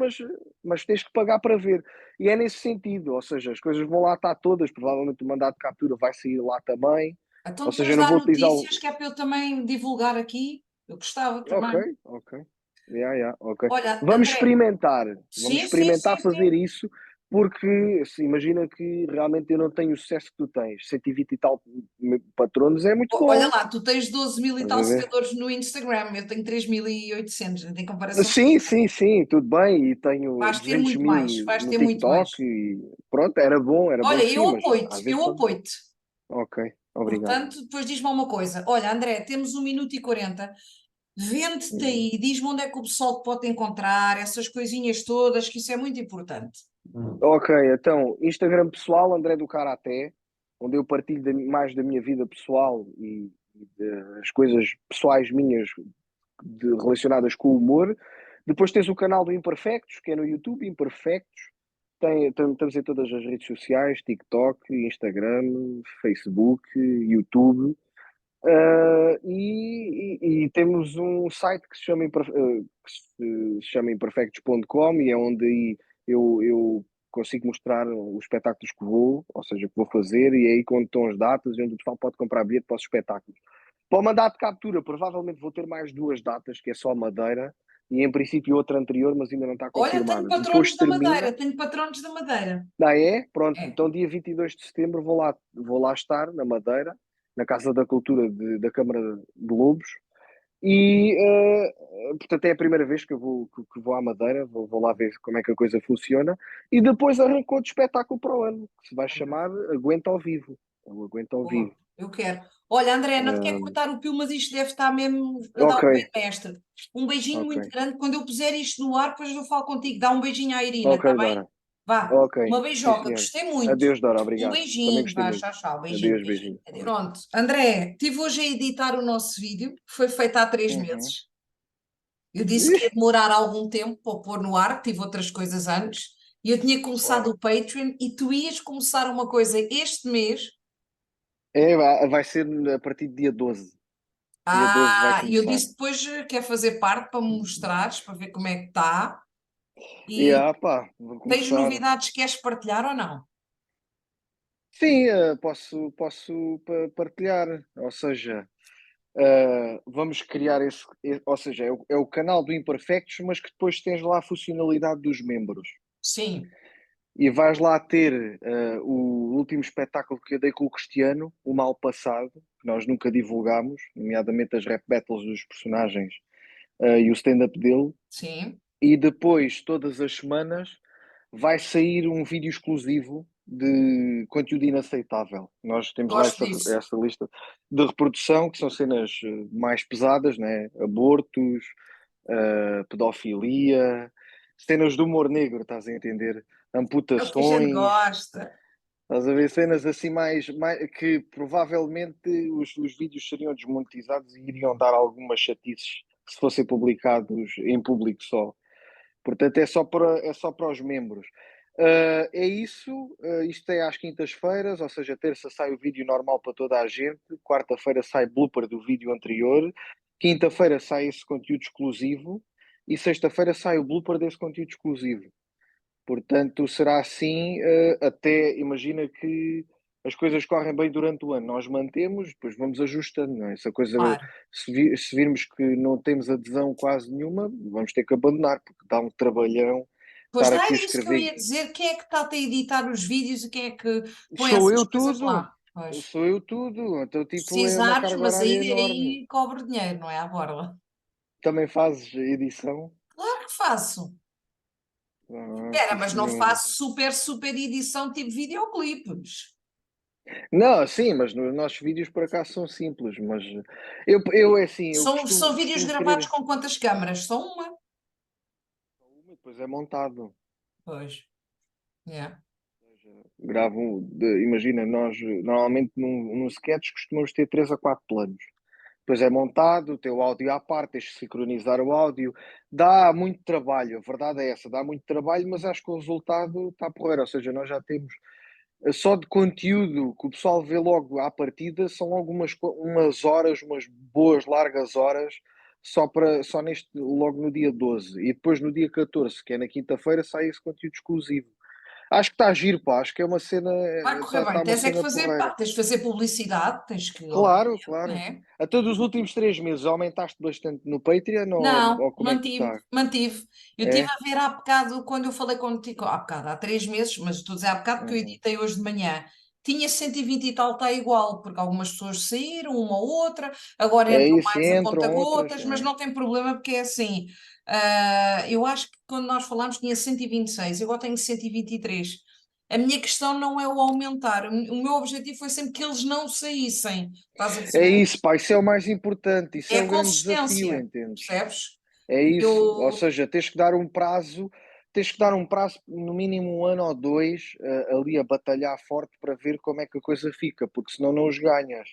mas tens que pagar para ver. E é nesse sentido, ou seja, as coisas vão lá estar todas, provavelmente o mandato de captura vai sair lá também, Então ou seja, depois eu não dá vou utilizar o. notícias que é para eu também divulgar aqui. Eu gostava Ok, também. ok. Ok. Olha, Vamos André, experimentar. Vamos sim, sim, experimentar sim, sim. fazer isso, porque se imagina que realmente eu não tenho o sucesso que tu tens. 120 e tal patronos é muito Olha bom. lá, tu tens 12 mil e Estás a tal ver? seguidores no Instagram, eu tenho 3.800, em comparação. Sim, tudo bem. E tenho Vais ter 200 muito mil mais, vais no ter muito mais. TikTok e pronto, era bom Olha, sim, mas às vezes eu pode. apoio-te. Ok, obrigado. Portanto, depois diz-me uma coisa. Olha, André, temos 1 minuto e 40. Vende-te Uhum. aí, diz-me onde é que o pessoal te pode encontrar, essas coisinhas todas, que isso é muito importante. Ok, então, Instagram pessoal, André do Karaté, onde eu partilho mais da minha vida pessoal e das coisas pessoais minhas relacionadas com o humor. Depois tens o canal do Imperfectos, que é no YouTube, Imperfectos. Estamos em todas as redes sociais, TikTok, Instagram, Facebook, YouTube. E temos um site que se chama imperfectos.com e é onde aí eu consigo mostrar os espetáculos que vou, ou seja, que vou fazer, e é aí quando estão as datas e onde o pessoal pode comprar bilhete para os espetáculos. Para o mandato de captura, provavelmente vou ter mais duas datas, que é só Madeira, e em princípio outra anterior, mas ainda não está Olha, tenho confirmada. Depois patronos da termina. Madeira, tenho patronos da Madeira. É? Pronto, É. então dia 22 de setembro vou lá estar, na Madeira, na Casa da Cultura da Câmara de Lobos, e portanto é a primeira vez que vou à Madeira, vou lá ver como é que a coisa funciona, e depois arrancou de espetáculo para o ano, que se vai chamar Aguenta ao Vivo. O Aguenta ao Boa, Vivo. eu quero. Olha, André, não te quero Ah, cortar o pio, mas isto deve estar mesmo a dar ok, um bem mestre. Um beijinho ok, muito grande. Quando eu puser isto no ar, depois eu falo contigo. Dá um beijinho à Irina, ok, está bem? Dora. Vá, Ok, uma sim beijoca. senhor. Gostei muito. Adeus, Dora, Um obrigado. Também beijinho. gostei Vá, muito. tchau, tchau. Beijinho, Adeus, beijinho. beijinho. Adeus. Pronto, André, estive hoje a editar o nosso vídeo, que foi feito há 3 meses. Eu disse que ia demorar algum tempo para pôr no ar, que tive outras coisas antes. E eu tinha começado Claro. o Patreon e tu ias começar uma coisa este mês. Vai ser a partir de dia 12. Dia 12 vai E eu começar. disse depois quer fazer parte para me mostrares, para ver como é que está. E E pá, vou tens começar. novidades que queres partilhar ou não? Sim, posso partilhar. Ou seja, vamos criar ou seja, é o canal do Imperfectos, mas que depois tens lá a funcionalidade dos membros. Sim, E vais lá ter o último espetáculo que eu dei com o Cristiano, O Mal Passado, que nós nunca divulgámos, nomeadamente as rap battles dos personagens e o stand-up dele. sim, E depois, todas as semanas, vai sair um vídeo exclusivo de conteúdo inaceitável. Nós temos lá gosto essa, disso. essa lista de reprodução, que são cenas mais pesadas, né? Abortos, pedofilia, cenas de humor negro, estás a entender? É o que a gente Amputações, gosta. estás a ver cenas assim que provavelmente os vídeos seriam desmonetizados e iriam dar algumas chatices se fossem publicados em público só. Portanto, é só para os membros. É isso, isto é às quintas-feiras, ou seja, terça sai o vídeo normal para toda a gente, quarta-feira sai blooper do vídeo anterior, quinta-feira sai esse conteúdo exclusivo e sexta-feira sai o blooper desse conteúdo exclusivo. Portanto, será assim, até imagina que as coisas correm bem durante o ano, nós mantemos, depois vamos ajustando, não é? Se a coisa, Claro. se virmos que não temos adesão quase nenhuma, vamos ter que abandonar, porque dá um trabalhão Pois estar dá, aqui a era isso que eu escrever. ia dizer. Quem é que está a editar os vídeos e quem é que põe Sou essas eu coisas tudo, lá? Pois. sou eu tudo, então tipo é uma Precisares, carga mas horária enorme. aí cobro dinheiro, não é à borla? Também fazes edição? Claro que faço. Espera, Sim mas não senhora. faço super, super edição tipo videoclipes. Não, sim, mas nos nossos vídeos por acaso são simples, mas eu é assim, eu São vídeos costumo gravados querer. com quantas câmaras? Só uma? Depois é montado. Pois, yeah. Imagina, nós normalmente num sketch costumamos ter 3 a 4 planos. Depois é montado, tem o áudio à parte, tens de sincronizar o áudio. Dá muito trabalho, a verdade é essa, dá muito trabalho, mas acho que o resultado está porreiro. Ou seja, nós já temos só de conteúdo que o pessoal vê logo à partida, são umas horas, umas boas largas horas, só neste, logo no dia 12. E depois no dia 14, que é na quinta-feira, sai esse conteúdo exclusivo. Acho que está a giro, pá. Acho que é uma cena, Vai correr está bem. tá uma Tens é que cena fazer, pá, porreira. tens de fazer publicidade, tens que, Claro, obviamente, não claro. é? A todos os últimos 3 meses aumentaste bastante no Patreon Não, ou como é que mantive, está? mantive. Eu estive É? a ver há bocado, quando eu falei contigo, há bocado, há 3 meses, mas estou a dizer há bocado porque eu Uhum. editei hoje de manhã. Tinha 120 e tal, está igual, porque algumas pessoas saíram, uma ou outra, agora É entram isso, mais a entram outras. conta-gotas, mas não tem problema porque é assim. Eu acho que quando nós falámos tinha 126, eu agora tenho 123. A minha questão não é o aumentar, o meu objetivo foi sempre que eles não saíssem, estás a É perceber? isso, pá. Isso é o mais importante. Isso É é a o grande desafio, consistência, entendes? percebes? É isso. Ou Eu, seja, tens que dar um prazo, no mínimo 1 ano ou 2, ali a batalhar forte para ver como é que a coisa fica, porque senão não os ganhas.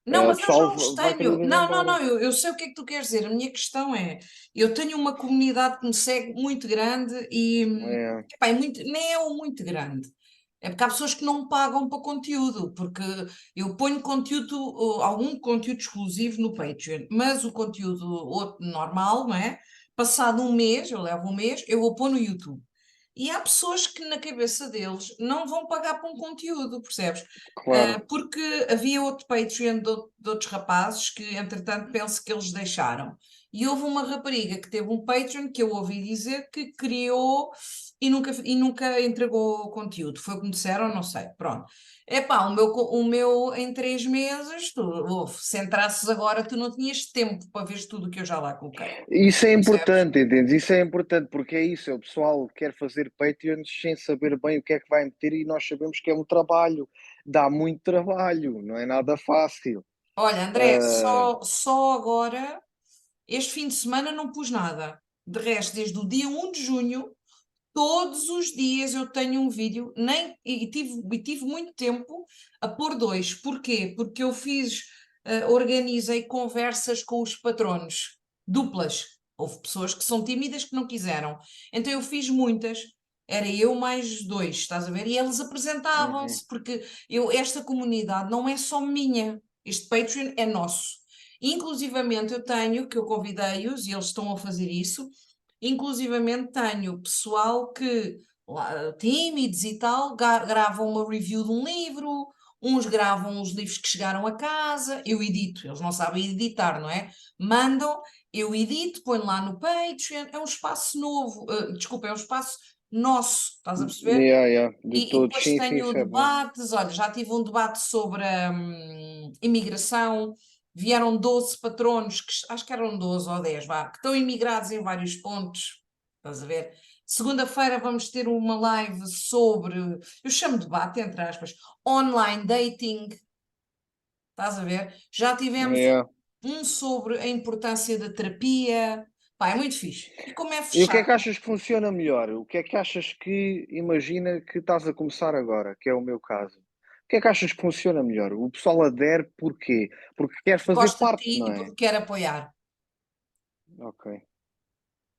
não, O mas eu já pessoal os vai tenho. querer ir Não, não, embora. não, eu sei o que é que tu queres dizer. A minha questão é, eu tenho uma comunidade que me segue muito grande e, É, epá, é muito, nem é o muito grande. É porque há pessoas que não pagam para conteúdo, porque eu ponho conteúdo, algum conteúdo exclusivo no Patreon, mas o conteúdo outro, normal, não é? Passado um mês, eu levo um mês, eu vou pôr no YouTube. E há pessoas que na cabeça deles não vão pagar por um conteúdo, percebes? claro. Porque havia outro Patreon de outros rapazes que, entretanto, penso que eles deixaram. E houve uma rapariga que teve um Patreon que eu ouvi dizer que criou e nunca entregou o conteúdo. Foi o que me disseram, não sei. Pronto. Epá, o meu em 3 meses, se entrasses agora, tu não tinhas tempo para ver tudo o que eu já lá coloquei. Isso é Percebes? importante, entendes? Isso é importante porque é isso, o pessoal quer fazer Patreons sem saber bem o que é que vai meter e nós sabemos que é um trabalho, dá muito trabalho, não é nada fácil. Olha, André, Ah, só agora, este fim de semana não pus nada. De resto, desde o dia 1 de junho, todos os dias eu tenho um vídeo, e tive muito tempo a pôr dois. Porquê? Porque eu organizei conversas com os patronos, duplas. Houve pessoas que são tímidas que não quiseram. Então eu fiz muitas. era eu mais dois, estás a ver? E eles Uhum. apresentavam-se, porque esta comunidade não é só minha, este Patreon é nosso. Inclusivamente eu tenho, que eu convidei-os e eles estão a fazer isso, inclusivamente tenho pessoal que, lá, tímidos e tal, gravam uma review de um livro, uns gravam os livros que chegaram a casa, eu edito, eles não sabem editar, não é? Mandam, eu edito, ponho lá no Patreon, é um espaço novo, desculpa, é um espaço nosso, estás a perceber? Yeah, yeah, de E todos, depois sim, sim, tenho isso é bom. debates, olha, já tive um debate sobre a imigração, vieram 12 patronos, que, acho que eram 12 ou 10, vá, que estão imigrados em vários pontos, estás a ver? Segunda-feira vamos ter uma live sobre, eu chamo de debate, entre aspas, online dating, estás a ver? Já tivemos Yeah. um sobre a importância da terapia, pá, é muito fixe. E como é E o que é fechado, que achas que funciona melhor? O que é que achas que, imagina que estás a começar agora, que é o meu caso. O que é que achas que funciona melhor? O pessoal adere porquê? Porque quer fazer gosta de parte, ti não e é? porque quer apoiar. Ok.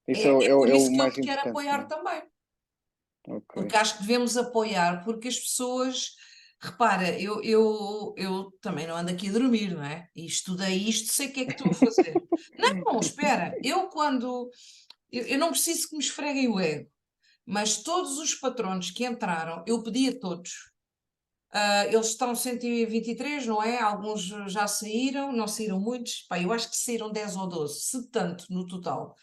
É, Isso é, é por é o isso que eu mais te quero importante, não apoiar é? também. Ok. Porque acho que devemos apoiar, porque as pessoas, repara, eu também não ando aqui a dormir, não é? E estudei isto, sei o que é que estou a fazer. Não, espera, eu quando. Eu não preciso que me esfreguem o ego, mas todos os patronos que entraram, eu pedi a todos. Eles estão 123, não é? Alguns já saíram, não saíram muitos. Pá, eu acho que saíram 10 ou 12, se tanto no total.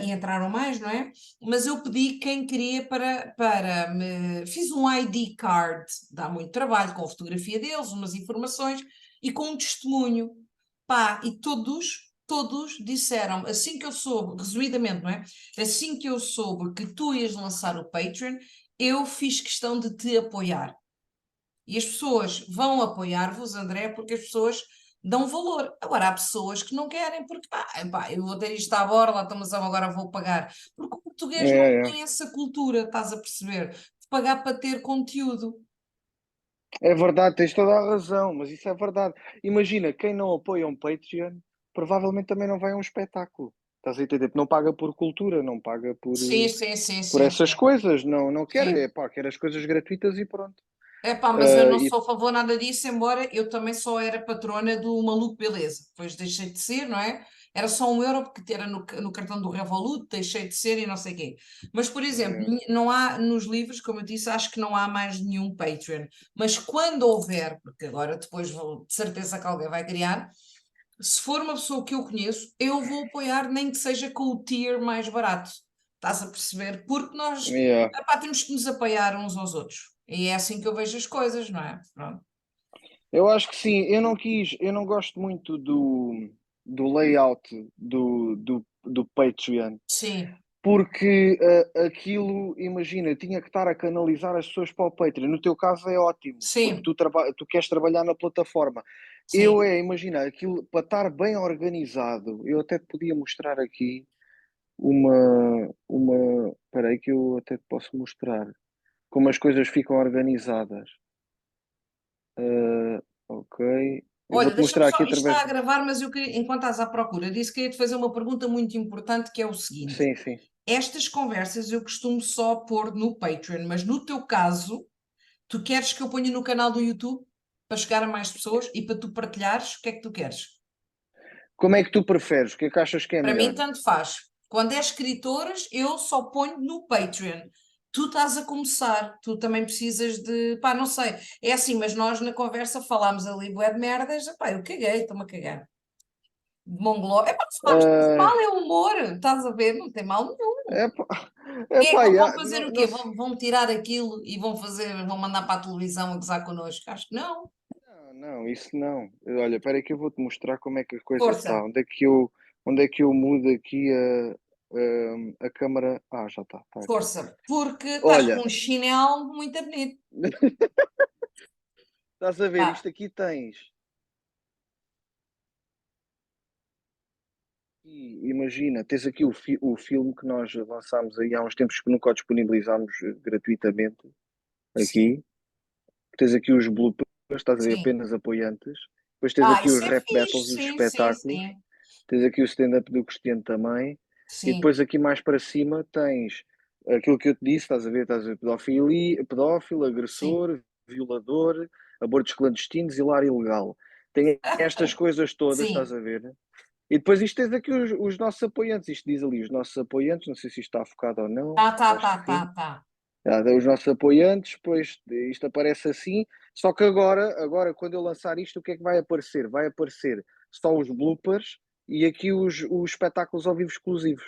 E entraram mais, não é? Mas eu pedi quem queria para me. Fiz um ID card, dá muito trabalho, com a fotografia deles, umas informações e com um testemunho. Pá, e todos disseram, assim que eu soube, resumidamente, não é? Assim que eu soube que tu ias lançar o Patreon, eu fiz questão de te apoiar. E as pessoas vão apoiar-vos, André, porque as pessoas dão valor. Agora, há pessoas que não querem, porque epá, eu vou ter isto à borla, então, mas eu agora vou pagar. Porque o português não É, é. tem essa cultura, estás a perceber? De pagar para ter conteúdo. É verdade, tens toda a razão, mas isso é verdade. Imagina, quem não apoia um Patreon, provavelmente também não vai a um espetáculo. Estás a entender? Não paga por cultura, não paga Sim, sim, sim, por sim, essas sim. coisas, não quer, Sim. é pá, quer as coisas gratuitas e pronto. Epá, mas eu não E sou a favor nada disso, embora eu também só era patrona do Maluco Beleza. Depois deixei de ser, não é? Era só 1 euro porque era no cartão do Revolut, deixei de ser e não sei o quê. Mas, por exemplo, não há nos livros, como eu disse, acho que não há mais nenhum Patreon. Mas quando houver, porque agora depois vou, de certeza que alguém vai criar, se for uma pessoa que eu conheço, eu vou apoiar, nem que seja com o tier mais barato. Estás a perceber? Porque nós, yeah. epá, temos que nos apoiar uns aos outros. E é assim que eu vejo as coisas, não é? Pronto. Eu acho que sim, eu não gosto muito do layout do Patreon, Sim, porque aquilo, imagina, tinha que estar a canalizar as pessoas para o Patreon. No teu caso é ótimo, porque sim, tu queres trabalhar na plataforma. sim. Imagina, aquilo para estar bem organizado, eu até te podia mostrar aqui espera aí que eu até te posso mostrar como as coisas ficam organizadas. Ok, eu Olha, vou-te deixa-me mostrar só, aqui isto através está a de... gravar, mas eu queria, enquanto estás à procura, disse que queria te fazer uma pergunta muito importante, que é o seguinte: Sim, sim. estas conversas eu costumo só pôr no Patreon, mas no teu caso, tu queres que eu ponha no canal do YouTube para chegar a mais pessoas e para tu partilhares? O que é que tu queres? Como é que tu preferes? O que é que achas que é Para mim, melhor? tanto faz. Quando é escritoras, eu só ponho no Patreon. Tu estás a começar, tu também precisas de. Pá, não sei. É assim, mas nós na conversa falámos ali, bué de merdas. Pá, eu caguei, estou-me a cagar. De Mongoló. É para falarmos Ah, mal, é humor. Estás a ver? Não tem mal nenhum. epá, E é que epá, vão fazer não, o não, quê? Vão tirar aquilo e vão fazer, vão mandar para a televisão a gozar connosco? Acho que não. não, isso não. Olha, espera aí que eu vou-te mostrar como é que a coisa Força, está. Onde é que eu mudo aqui a câmara? Ah, já está aqui. força. Porque estás com Olha, um chinelo muito bonito. estás a ver, Ah, isto aqui tens. E imagina, tens aqui o filme que nós lançámos aí há uns tempos que nunca o disponibilizámos gratuitamente sim, aqui. Tens aqui os bloopers, estás a ver, sim. apenas apoiantes. Depois tens aqui Isso os é rap battles, fixe, os sim, sim, espetáculos. sim. Tens aqui o stand-up do Cristiano também. E Sim, depois aqui mais para cima tens aquilo que eu te disse, estás a ver, pedofilia, pedófilo, Sim. agressor, violador, abortos clandestinos e lar ilegal. Tem estas coisas todas, estás Sim. a ver? E depois isto tens aqui os nossos apoiantes, isto diz ali os nossos apoiantes, não sei se isto está focado ou não, Tá, tá, acho tá, que sim. tá, tá. Os nossos apoiantes, pois isto aparece assim, só que agora quando eu lançar isto, o que é que vai aparecer? Vai aparecer só os bloopers e aqui os espetáculos ao vivo exclusivos.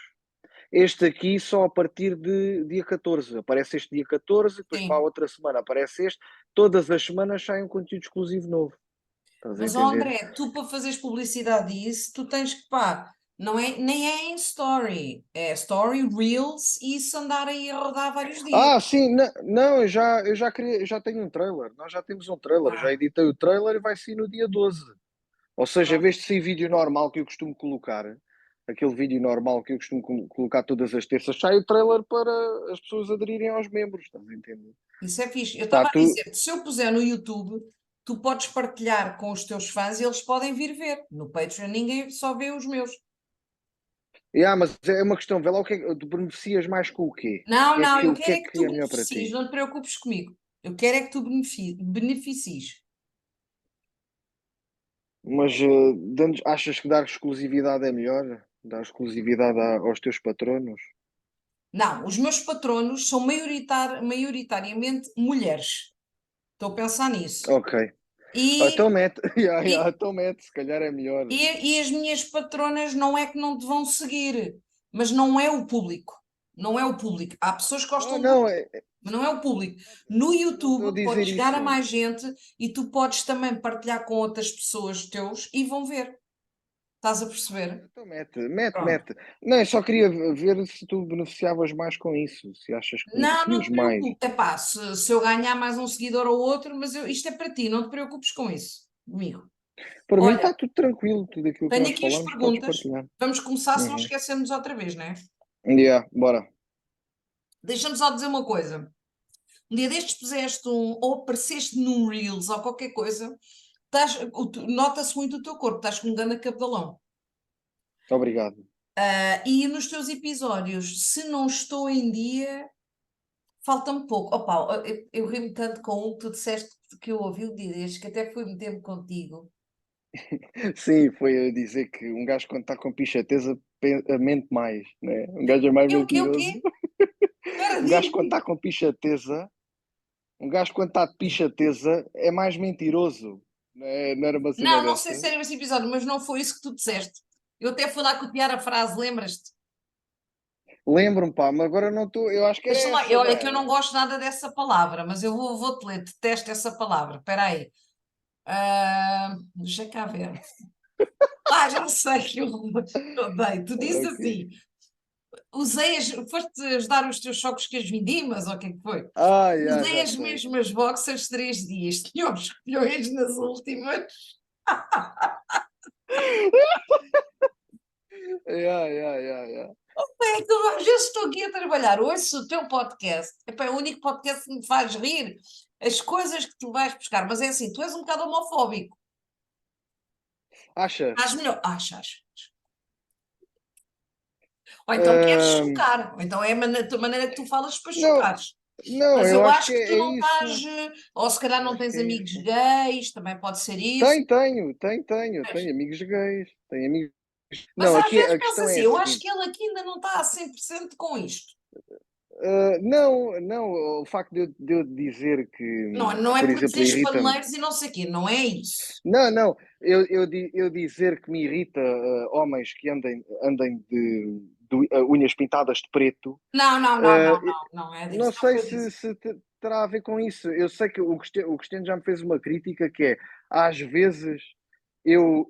Este aqui só a partir de dia 14. Aparece este dia 14, depois para a Sim. outra semana aparece este. Todas as semanas sai um conteúdo exclusivo novo. Estás a Mas, ó entender? André, tu para fazeres publicidade disso, tu tens que, pá, não é, nem é em story, é story, reels e isso andar aí a rodar vários dias. Ah, sim, não, eu já tenho um trailer. Nós já temos um trailer. Já Ah, editei o trailer e vai sair no dia 12. Ou seja, em pronto. vez de ser vídeo normal que eu costumo colocar, aquele vídeo normal que eu costumo colocar todas as terças, sai o trailer para as pessoas aderirem aos membros. Estás a entender? Isso é fixe. Eu Está estava a tu. dizer, se eu puser no YouTube, tu podes partilhar com os teus fãs e eles podem vir ver. No Patreon ninguém só vê os meus. Mas é uma questão, vê lá o que é que tu beneficias mais com o quê? Não, não, eu O que quero é é que que tu é melhor para beneficies, ti? não te preocupes comigo. Eu quero é que tu beneficies. Mas achas que dar exclusividade é melhor? Dar exclusividade aos teus patronos? Não, os meus patronos são maioritariamente mulheres. Estou a pensar nisso. Ok. Então E, mete, e, então mete, se calhar é melhor. e as minhas patronas não é que não te vão seguir, mas não é o público. Não é o público. Há pessoas que Não, gostam do, não, mas não é o público. No não estou a YouTube pode dizer chegar a isso. mais gente e tu podes também partilhar com outras pessoas teus e vão ver. Estás a perceber? Então mete, Pronto. mete. Não, eu só queria ver se tu beneficiavas mais com isso, se achas que Não, não beneficias te mais. preocupes. Epá, se eu ganhar mais um seguidor ou outro, mas isto é para ti, não te preocupes com isso, comigo. Para mim Olha, está tudo tranquilo, tudo aquilo que tenho nós aqui as falamos podes perguntas. partilhar. Vamos começar se não Uhum. esquecermos outra vez, não é? Yeah, bora. Deixa-me só dizer uma coisa. Um dia destes puseste ou apareceste num Reels ou qualquer coisa, nota-se muito o teu corpo, estás com um grande cabelão. Obrigado. E nos teus episódios, se não estou em dia, falta-me pouco. Opa, eu ri-me tanto com um que tu disseste que eu ouvi o dia destes, que até fui meter-me contigo. Sim, foi a dizer que um gajo quando está com pichateza mente mais, né? Um gajo é mais O quê, o quê? mentiroso. Espera, Um gajo quando diz-me. está com pichateza, um gajo quando está de pichateza é mais mentiroso. Não era uma cena Não, não sei se dessas? era esse episódio, mas não foi isso que tu disseste. Eu até fui lá copiar a frase, lembras-te? Lembro-me, pá, mas agora não estou. Eu acho que era Deixa lá, essa, não olha que eu não era? gosto nada dessa palavra, mas eu vou-te ler, detesto essa palavra. Espera aí. Deixa cá ver. Já sei que eu odeio. Tu dizes Ok. assim, foste ajudar os teus sogros com as vindimas, ou o que é que foi? Usei Já as sei. mesmas boxers 3 dias, tinha os colhões nas últimas. Já. É que eu às vezes estou aqui a trabalhar, ouço o teu podcast, epá, é o único podcast que me faz rir, as coisas que tu vais buscar, mas é assim, tu és um bocado homofóbico, Achas? estás melhor, achas? Ou então queres Ahm, chocar, ou então é a tua maneira que tu falas para não, chocares. não, Mas eu eu acho que acho que tu é não estás, isso. ou se calhar Eu não acho que tens é amigos isso. gays, também pode ser isso. Tenho amigos gays, tenho amigos. Mas Não, às aqui vezes a penso questão é assim, a eu acho seguinte. que ele aqui ainda não está a 100% com isto. Não, o facto de eu dizer Não, que, não é por por exemplo, dizeres irrita-me. paneleiros e não sei o quê, não é isso. Não, eu dizer que me irrita homens que andem de unhas pintadas de preto. Não, não, não, uh, não, não, não é não disso, não sei foi disso. se terá a ver com isso. Eu sei que o Cristiano já me fez uma crítica que é, às vezes, eu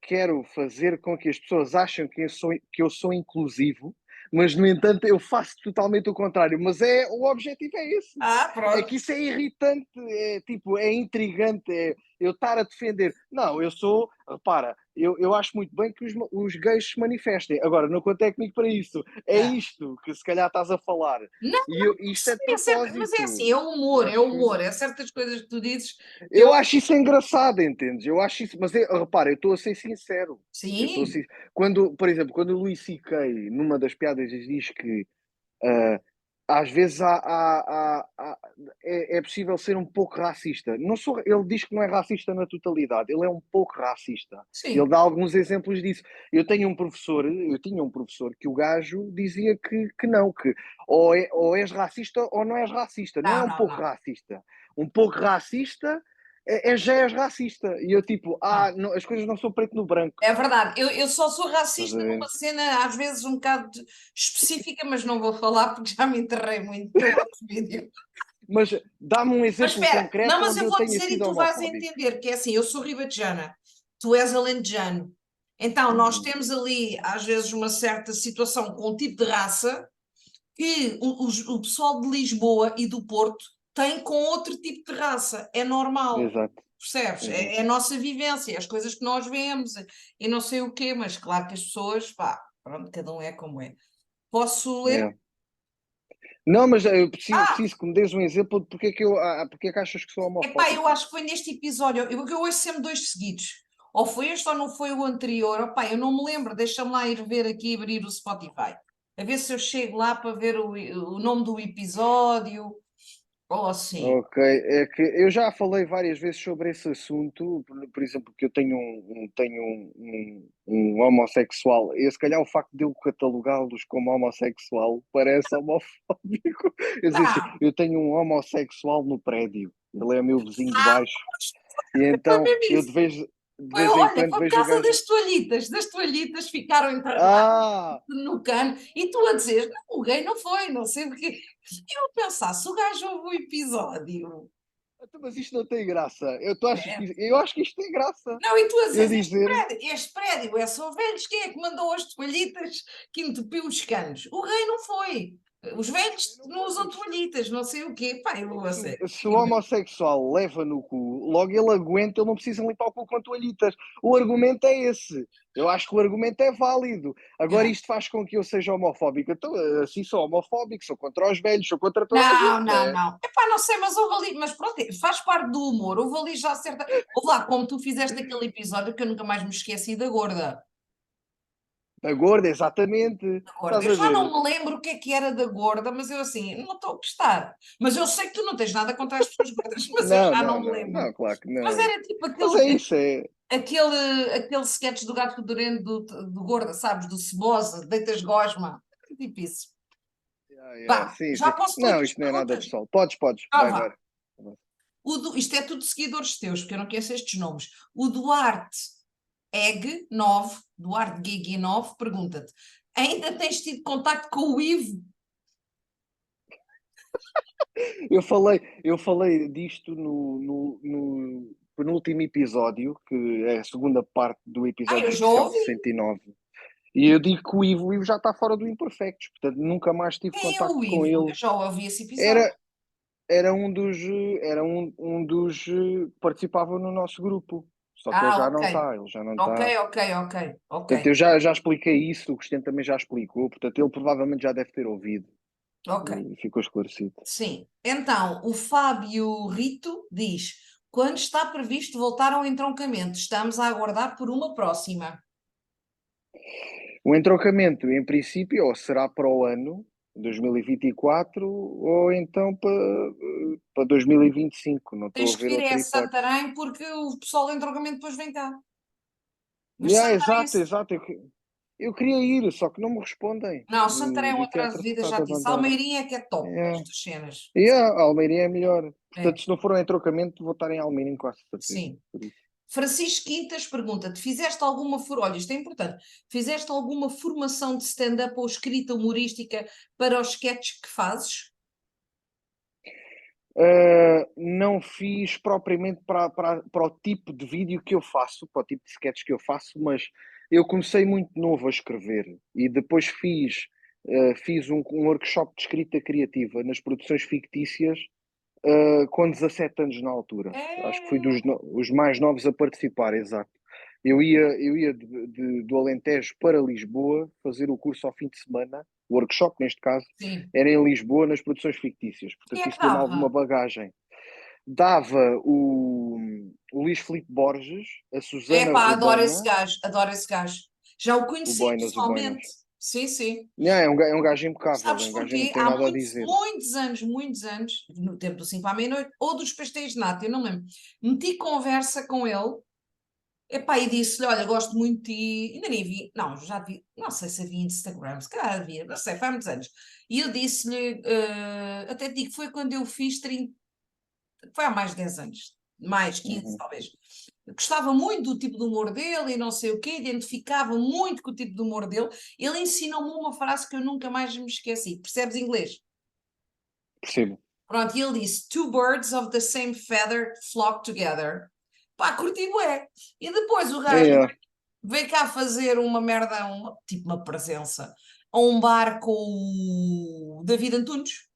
quero fazer com que as pessoas achem que eu sou inclusivo, mas, no entanto, eu faço totalmente o contrário. Mas o objetivo é esse. É Pronto. que isso é irritante, é tipo, é intrigante, é eu estar a defender. Não, repara, eu acho muito bem que os gays se manifestem. Agora, não contei comigo para isso. É É. isto que se calhar estás a falar. Não, Isto é de sim, mas é assim, propósito. é Eu humor, é acho que humor, é certas coisas que tu dizes que eu. eu acho isso engraçado, entendes? Eu acho isso, mas repara, eu estou a ser sincero. Eu estou Sim, assim, quando, por exemplo, quando o Luís C.K. numa das piadas diz que Às vezes é possível ser um pouco racista. Não sou, ele diz que não é racista na totalidade, ele é um pouco racista. Ele Sim, dá alguns exemplos disso. Eu tinha um professor que o gajo dizia que não, que ou és racista ou não és racista. Não é não, um não, pouco não, racista. Um pouco racista já és racista. E eu tipo, não. não, as coisas não são preto no branco. É verdade, eu só sou Estás a racista ver? numa cena às vezes um bocado específica, mas não vou falar porque já me enterrei muito no outro vídeo. Mas dá-me um Mas exemplo espera, não, concreto mas onde eu eu vou tenha dizer e sido tu vais homofóbico. entender que é assim, eu sou ribatejana, tu és alentejano, então nós Uhum. temos ali às vezes uma certa situação com um tipo de raça que o pessoal de Lisboa e do Porto tem com outro tipo de raça, é normal. Exato, Percebes? É exato. a nossa vivência, é as coisas que nós vemos e não sei o quê, mas claro que as pessoas, pá, pronto, cada um é como é. Posso ler? Yeah. Não, mas eu Ah, preciso que me dês um exemplo de porque é que achas que sou epá, eu homofóbico. acho que foi neste episódio, eu ouço sempre dois seguidos. Ou foi este ou não foi o anterior. Opá, eu não me lembro, deixa-me lá ir ver aqui, abrir o Spotify. A ver se eu chego lá para ver o nome do episódio, ou assim. Ok, é que eu já falei várias vezes sobre esse assunto, por exemplo, que eu tenho um homossexual, e se calhar o facto de eu catalogá-los como homossexual parece homofóbico. Eu dizer assim, Não, eu tenho um homossexual no prédio, ele é meu vizinho de ah, baixo, e foi então mesmo eu isso. de Foi, vez em olha, quando foi por vejo o causa gajo. das toalhitas ficaram enterradas Ah! no cano, e tu a dizer, não, o gay não foi, não sei o quê. E eu a pensar, se o gajo ouve o episódio, Então, mas isto não tem graça. Tu achas é, eu acho que isto tem graça. não, e tu a Eu dizer, dizer, este prédio é só velhos, quem é que mandou as toalhitas que entupiu os canos? O rei não foi. Os velhos não não usam foi. toalhitas, não sei o quê. Pá, eu a sério. Se o homossexual leva no cu, logo ele aguenta, ele não precisa limpar o cu com toalhitas. O argumento é esse. Eu acho que o argumento é válido. Agora, Yeah. isto faz com que eu seja homofóbico. Então, assim, sou homofóbico, sou contra os velhos, sou contra toda a Não, gente, não não, é? não. Epá, não sei, mas houve ali, mas pronto, faz parte do humor. Houve ali já certa. Houve lá, como tu fizeste aquele episódio que eu nunca mais me esqueci da gorda. A gorda, exatamente. Da gorda. Estás Eu a já não ver? me lembro o que era da gorda, mas eu assim, não estou a gostar. Mas eu sei que tu não tens nada contra as pessoas gordas, mas eu Não, já não, não me não, lembro. não, claro que Mas não. era tipo Mas é aquele, isso, é. aquele sketch do gato fedorento do gorda, sabes? Do cebosa, deitas gosma. Tipo isso. Vá, Sim, já sim. posso ler Não, as isto não é nada perguntas? pessoal. Podes, Ah, vai, vai. vá. Isto é tudo seguidores teus, porque eu não conheço estes nomes. O Duarte Egg 9, Duarte Gigi 9, pergunta-te: ainda tens tido contacto com o Ivo? Eu falei disto no penúltimo episódio, que é a segunda parte do Ah, episódio eu já especial ouvi. 69. E eu digo que o Ivo já está fora do Imperfectos, portanto nunca mais tive Quem é contacto o com Ivo? Eu ele. já ouvi esse episódio. Era, era um dos, que participava no nosso grupo, só que Ah, ok. ele já não Ok, está. ok, ok, ok, Portanto, eu já expliquei isso, o Cristiano também já explicou, portanto ele provavelmente já deve ter ouvido ok. e ficou esclarecido. Sim. Então, o Fábio Rito diz: quando está previsto voltar ao entroncamento? Estamos a aguardar por uma próxima. O entroncamento, em princípio, ou será para o ano 2024 ou então para 2025. Não estou Tens a que ver vir outra a hipótese. Santarém porque o pessoal do entroncamento depois vem cá. Mas Yeah, Santarém. exato, exato. Eu queria ir, só que não me respondem. Não, Santarém é um Do atraso teatro de vida, já Furtado te de disse. Andorra. Almeirinha é que é top Yeah. nestas cenas. Yeah, a Almeirim é melhor. É, Portanto, se não for um entroncamento, vou estar em Almeirim com certeza. sim. Por isso. Francisco Quintas pergunta-te: fizeste alguma olha, isto é importante, fizeste alguma formação de stand-up ou escrita humorística para os sketches que fazes? Não fiz propriamente para o tipo de vídeo que eu faço, para o tipo de sketch que eu faço, mas eu comecei muito novo a escrever e depois fiz um workshop de escrita criativa nas produções fictícias, com 17 anos na altura. Acho que fui É, os mais novos a participar, exato. Eu ia do Alentejo para Lisboa fazer o curso ao fim de semana, o workshop neste caso, sim. era em Lisboa nas produções fictícias. Quem Portanto, é que isso deu-me alguma dava? bagagem. Dava o Luís Filipe Borges, a Susana Epá, adoro esse Romana, gajo, adoro esse gajo. Já o o conheci Boinas, o Boinas. pessoalmente. Sim, sim. É um gajo impecável, é Sabes um gajo que não porquê? tem Há nada a dizer. muitos anos, no tempo do 5 à meia-noite, ou dos pastéis de nata, eu não me lembro, meti conversa com ele, epá, e disse-lhe, olha, gosto muito de ti, ainda nem vi, não, já vi, não sei se havia Instagram, se calhar havia, não sei, foi há muitos anos, e eu disse-lhe, até te digo, foi quando eu fiz 30, foi há mais de 10 anos, mais 15 Uhum. talvez. Eu gostava muito do tipo de humor dele e não sei o quê, identificava muito com o tipo de humor dele. Ele ensinou-me uma frase que eu nunca mais me esqueci. Percebes inglês? Percebo. Pronto, e ele disse: Two birds of the same feather flock together. Pá, curti bué. E depois o gajo É. veio cá fazer uma merda, tipo uma presença, a um bar com o David Antunes.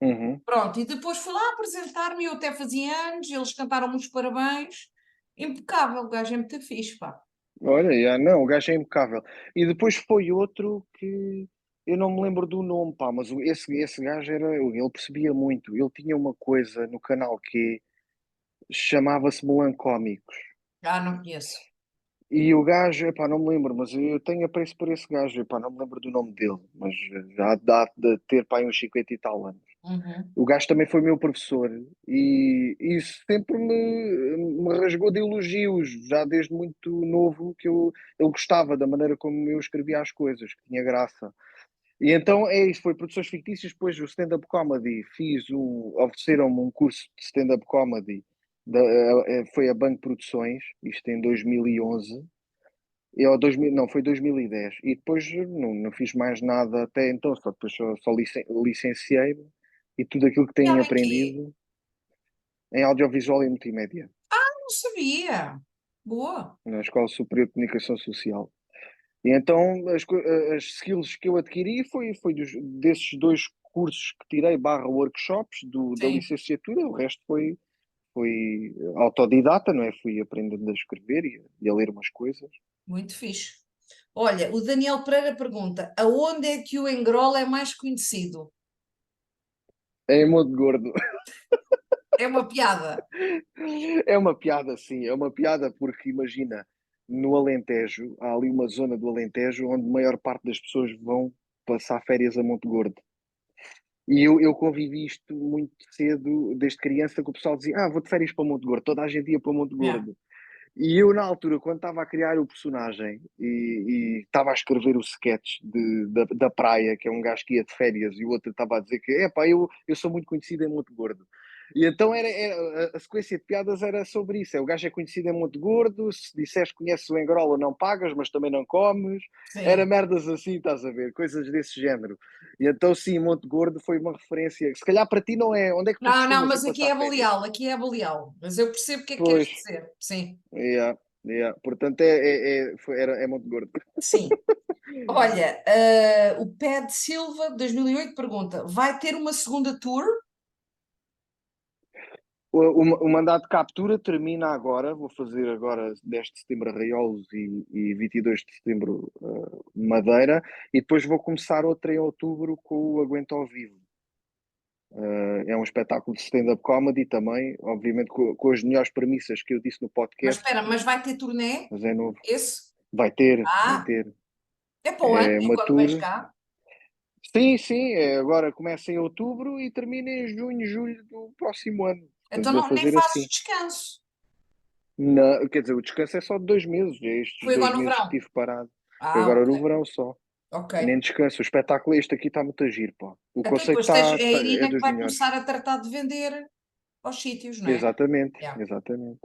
Uhum. Pronto, e depois fui lá apresentar-me, eu até fazia anos, eles cantaram-me os parabéns. Impecável, o gajo é muito fixe, pá. Olha, não, o gajo é impecável. E depois foi outro que eu não me lembro do nome, pá, mas esse gajo ele percebia muito. Ele tinha uma coisa no canal que chamava-se Melancómicos. Ah, não conheço. E o gajo, epá, não me lembro, mas eu tenho apreço por esse gajo, epá, não me lembro do nome dele, mas já dá de ter, pá, uns 50 e tal anos. Uhum. O gajo também foi meu professor e sempre me rasgou de elogios, já desde muito novo, ele gostava da maneira como eu escrevia as coisas, que tinha graça. E então é isso, foi produções fictícias, depois o stand-up comedy, ofereceram-me um curso de stand-up comedy, foi a Banco Produções, isto em 2011, ou 2000, não, foi 2010, e depois não fiz mais nada até então, só depois só licenciei-me, e tudo aquilo que tenho Piada em quê? aprendido em audiovisual e multimédia, Não sabia. Boa. na Escola Superior de Comunicação Social. E então as skills que eu adquiri foi desses dois cursos que tirei, barra workshops da Sim, licenciatura, o resto foi autodidata, não é? Fui aprendendo a escrever e a ler umas coisas. muito fixe. Olha, o Daniel Pereira pergunta: aonde é que o Engrola é mais conhecido? É em modo gordo. É uma piada. É uma piada, sim, é uma piada porque imagina, no Alentejo, há ali uma zona do Alentejo onde a maior parte das pessoas vão passar férias a Monte Gordo. E eu convivi isto muito cedo, desde criança, que o pessoal dizia: vou de férias para Monte Gordo, toda a gente ia para Monte Yeah. Gordo. E eu, na altura, quando estava a criar o personagem e estava a escrever o sketch da praia, que é um gajo que ia de férias, e o outro estava a dizer que, pá, eu sou muito conhecido em Monte Gordo. E então a sequência de piadas era sobre isso. O gajo é conhecido em Monte Gordo, se disseres que conheces o Engrola não pagas, mas também não comes. Era Sim. merdas assim, estás a ver? Coisas desse género. E então sim, Monte Gordo foi uma referência. Se calhar para ti não é. Onde é que tu Não, não, costumas ir mas aqui passar é férias? Baleal, aqui é Baleal. Mas eu percebo o que é que queres Pois, dizer. Sim, yeah, yeah. Portanto, é Monte Gordo. sim. Olha, o Ped Silva, 2008, pergunta: vai ter uma segunda tour? O mandato de captura termina agora, vou fazer agora 10 de setembro Arraiolos e 22 de setembro Madeira, e depois vou começar outra em outubro com o Aguento ao Vivo. É um espetáculo de stand-up comedy também, obviamente com as melhores premissas que eu disse no Mas podcast, espera, mas vai ter turnê? mas é novo. Esse? Vai Ah, ter. é para o ano, É uma quando vens tour. cá. Sim, sim, agora começa em outubro e termina em junho, julho do próximo ano. Portanto, Então vou nem fazer fazes assim. descanso. Não, quer dizer, o descanso é só de 2 meses. É estes Foi dois agora no meses que verão. estive parado. Foi Ah, agora ok, no verão só. ok. Nem descanso. O espetáculo este aqui está muito a giro, pá. O Então conceito depois tens, é a é Irina que dos vai melhores. começar a tratar de vender aos sítios, não é? Exatamente, Yeah. exatamente.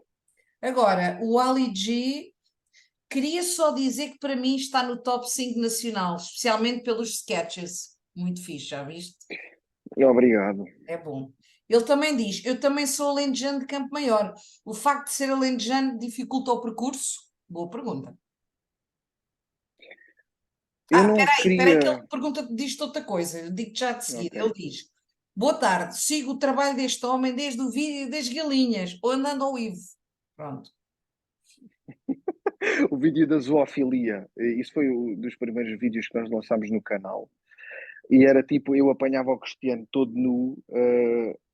Agora, o Ali G, queria só dizer que para mim está no top 5 nacional, especialmente pelos sketches. Muito fixe, já viste? Obrigado. É bom. Ele também diz: eu também sou alentejano de Campo Maior. O facto de ser alentejano dificulta o percurso? Boa pergunta. Eu não Espera aí que ele queria. pergunta, diz-te outra coisa. Eu digo-te já de seguida. Ele Ok. diz: boa tarde, sigo o trabalho deste homem desde o vídeo das galinhas, ou andando ao vivo. Pronto. O vídeo da zoofilia. Isso foi um dos primeiros vídeos que nós lançámos no canal. E era tipo, eu apanhava o Cristiano todo nu,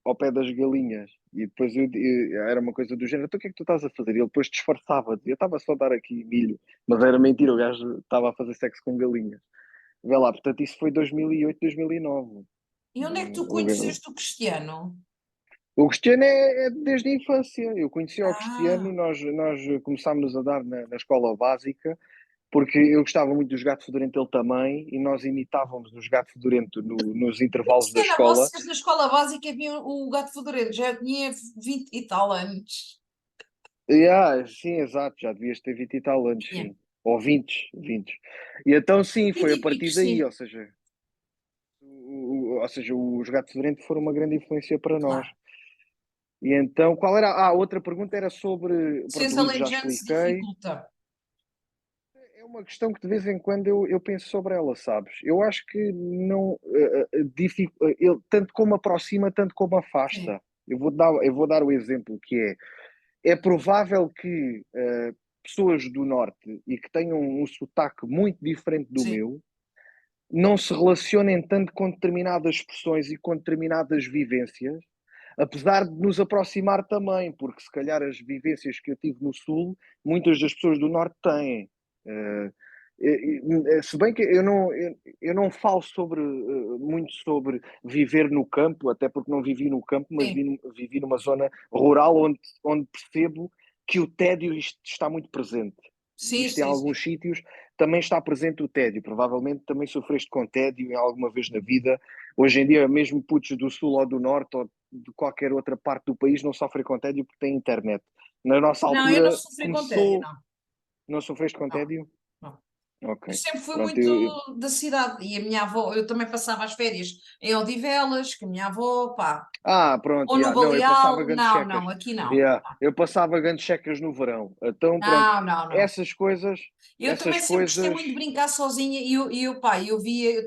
ao pé das galinhas. E depois era uma coisa do género, então o que é que tu estás a fazer? E ele depois disfarçava, dizia, eu estava só a dar aqui milho, mas era mentira, o gajo estava a fazer sexo com galinhas. Vê lá, portanto, isso foi 2008, 2009. E onde é que tu O, conheceste o Cristiano? o Cristiano é desde a infância. Eu conheci o Cristiano, Ah, nós começámos a dar na escola básica, porque eu gostava muito do Gato Fedorento, ele também, e nós imitávamos o Gato Fedorento nos intervalos da Cristiana, escola. vocês na escola básica viam o Gato Fedorento, já tinha 20 e tal anos. Sim, exato, já devias ter 20 e tal anos, Tinha. sim. Ou 20. E então, sim, 20 foi a e pico, partir daí, sim, ou seja, os Gato Fedorento foram uma grande influência para nós. claro. E então, qual era? outra pergunta era sobre, pronto, Seres o livro já alentejano se expliquei. dificulta. É uma questão que de vez em quando eu penso sobre ela, sabes? Eu acho que não, tanto como aproxima, tanto como Sim, afasta. Eu vou dar o exemplo que é provável que pessoas do Norte e que tenham um sotaque muito diferente do sim. meu não se relacionem tanto com determinadas expressões e com determinadas vivências, apesar de nos aproximar também, porque se calhar as vivências que eu tive no Sul, muitas das pessoas do Norte têm. Eh, se bem que eu não falo muito sobre viver no campo, até porque não vivi no campo, mas Sim, vivi numa zona rural onde percebo que o tédio está muito presente. sim, Em sim, sim. alguns sítios também está presente o tédio. Provavelmente também sofreste com tédio em alguma vez na vida. Hoje em dia, mesmo putos do Sul ou do Norte ou de qualquer outra parte do país não sofrem com tédio porque têm internet. Na nossa Não, eu não altura sofri com tédio, começou. não. Não sofreste com Não, tédio? não. Ok. Eu sempre fui Pronto, muito da cidade e a minha avó, eu também passava as férias em Odivelas, com a minha avó, pá, pronto, ou no não, eu passava Baleal. grandes Não, checas. não, aqui não. Eu passava grandes checas no verão. Então, pronto, Não, não, não. essas coisas, Eu também essas sempre gostei coisas, muito de brincar sozinha e eu, pá, eu via,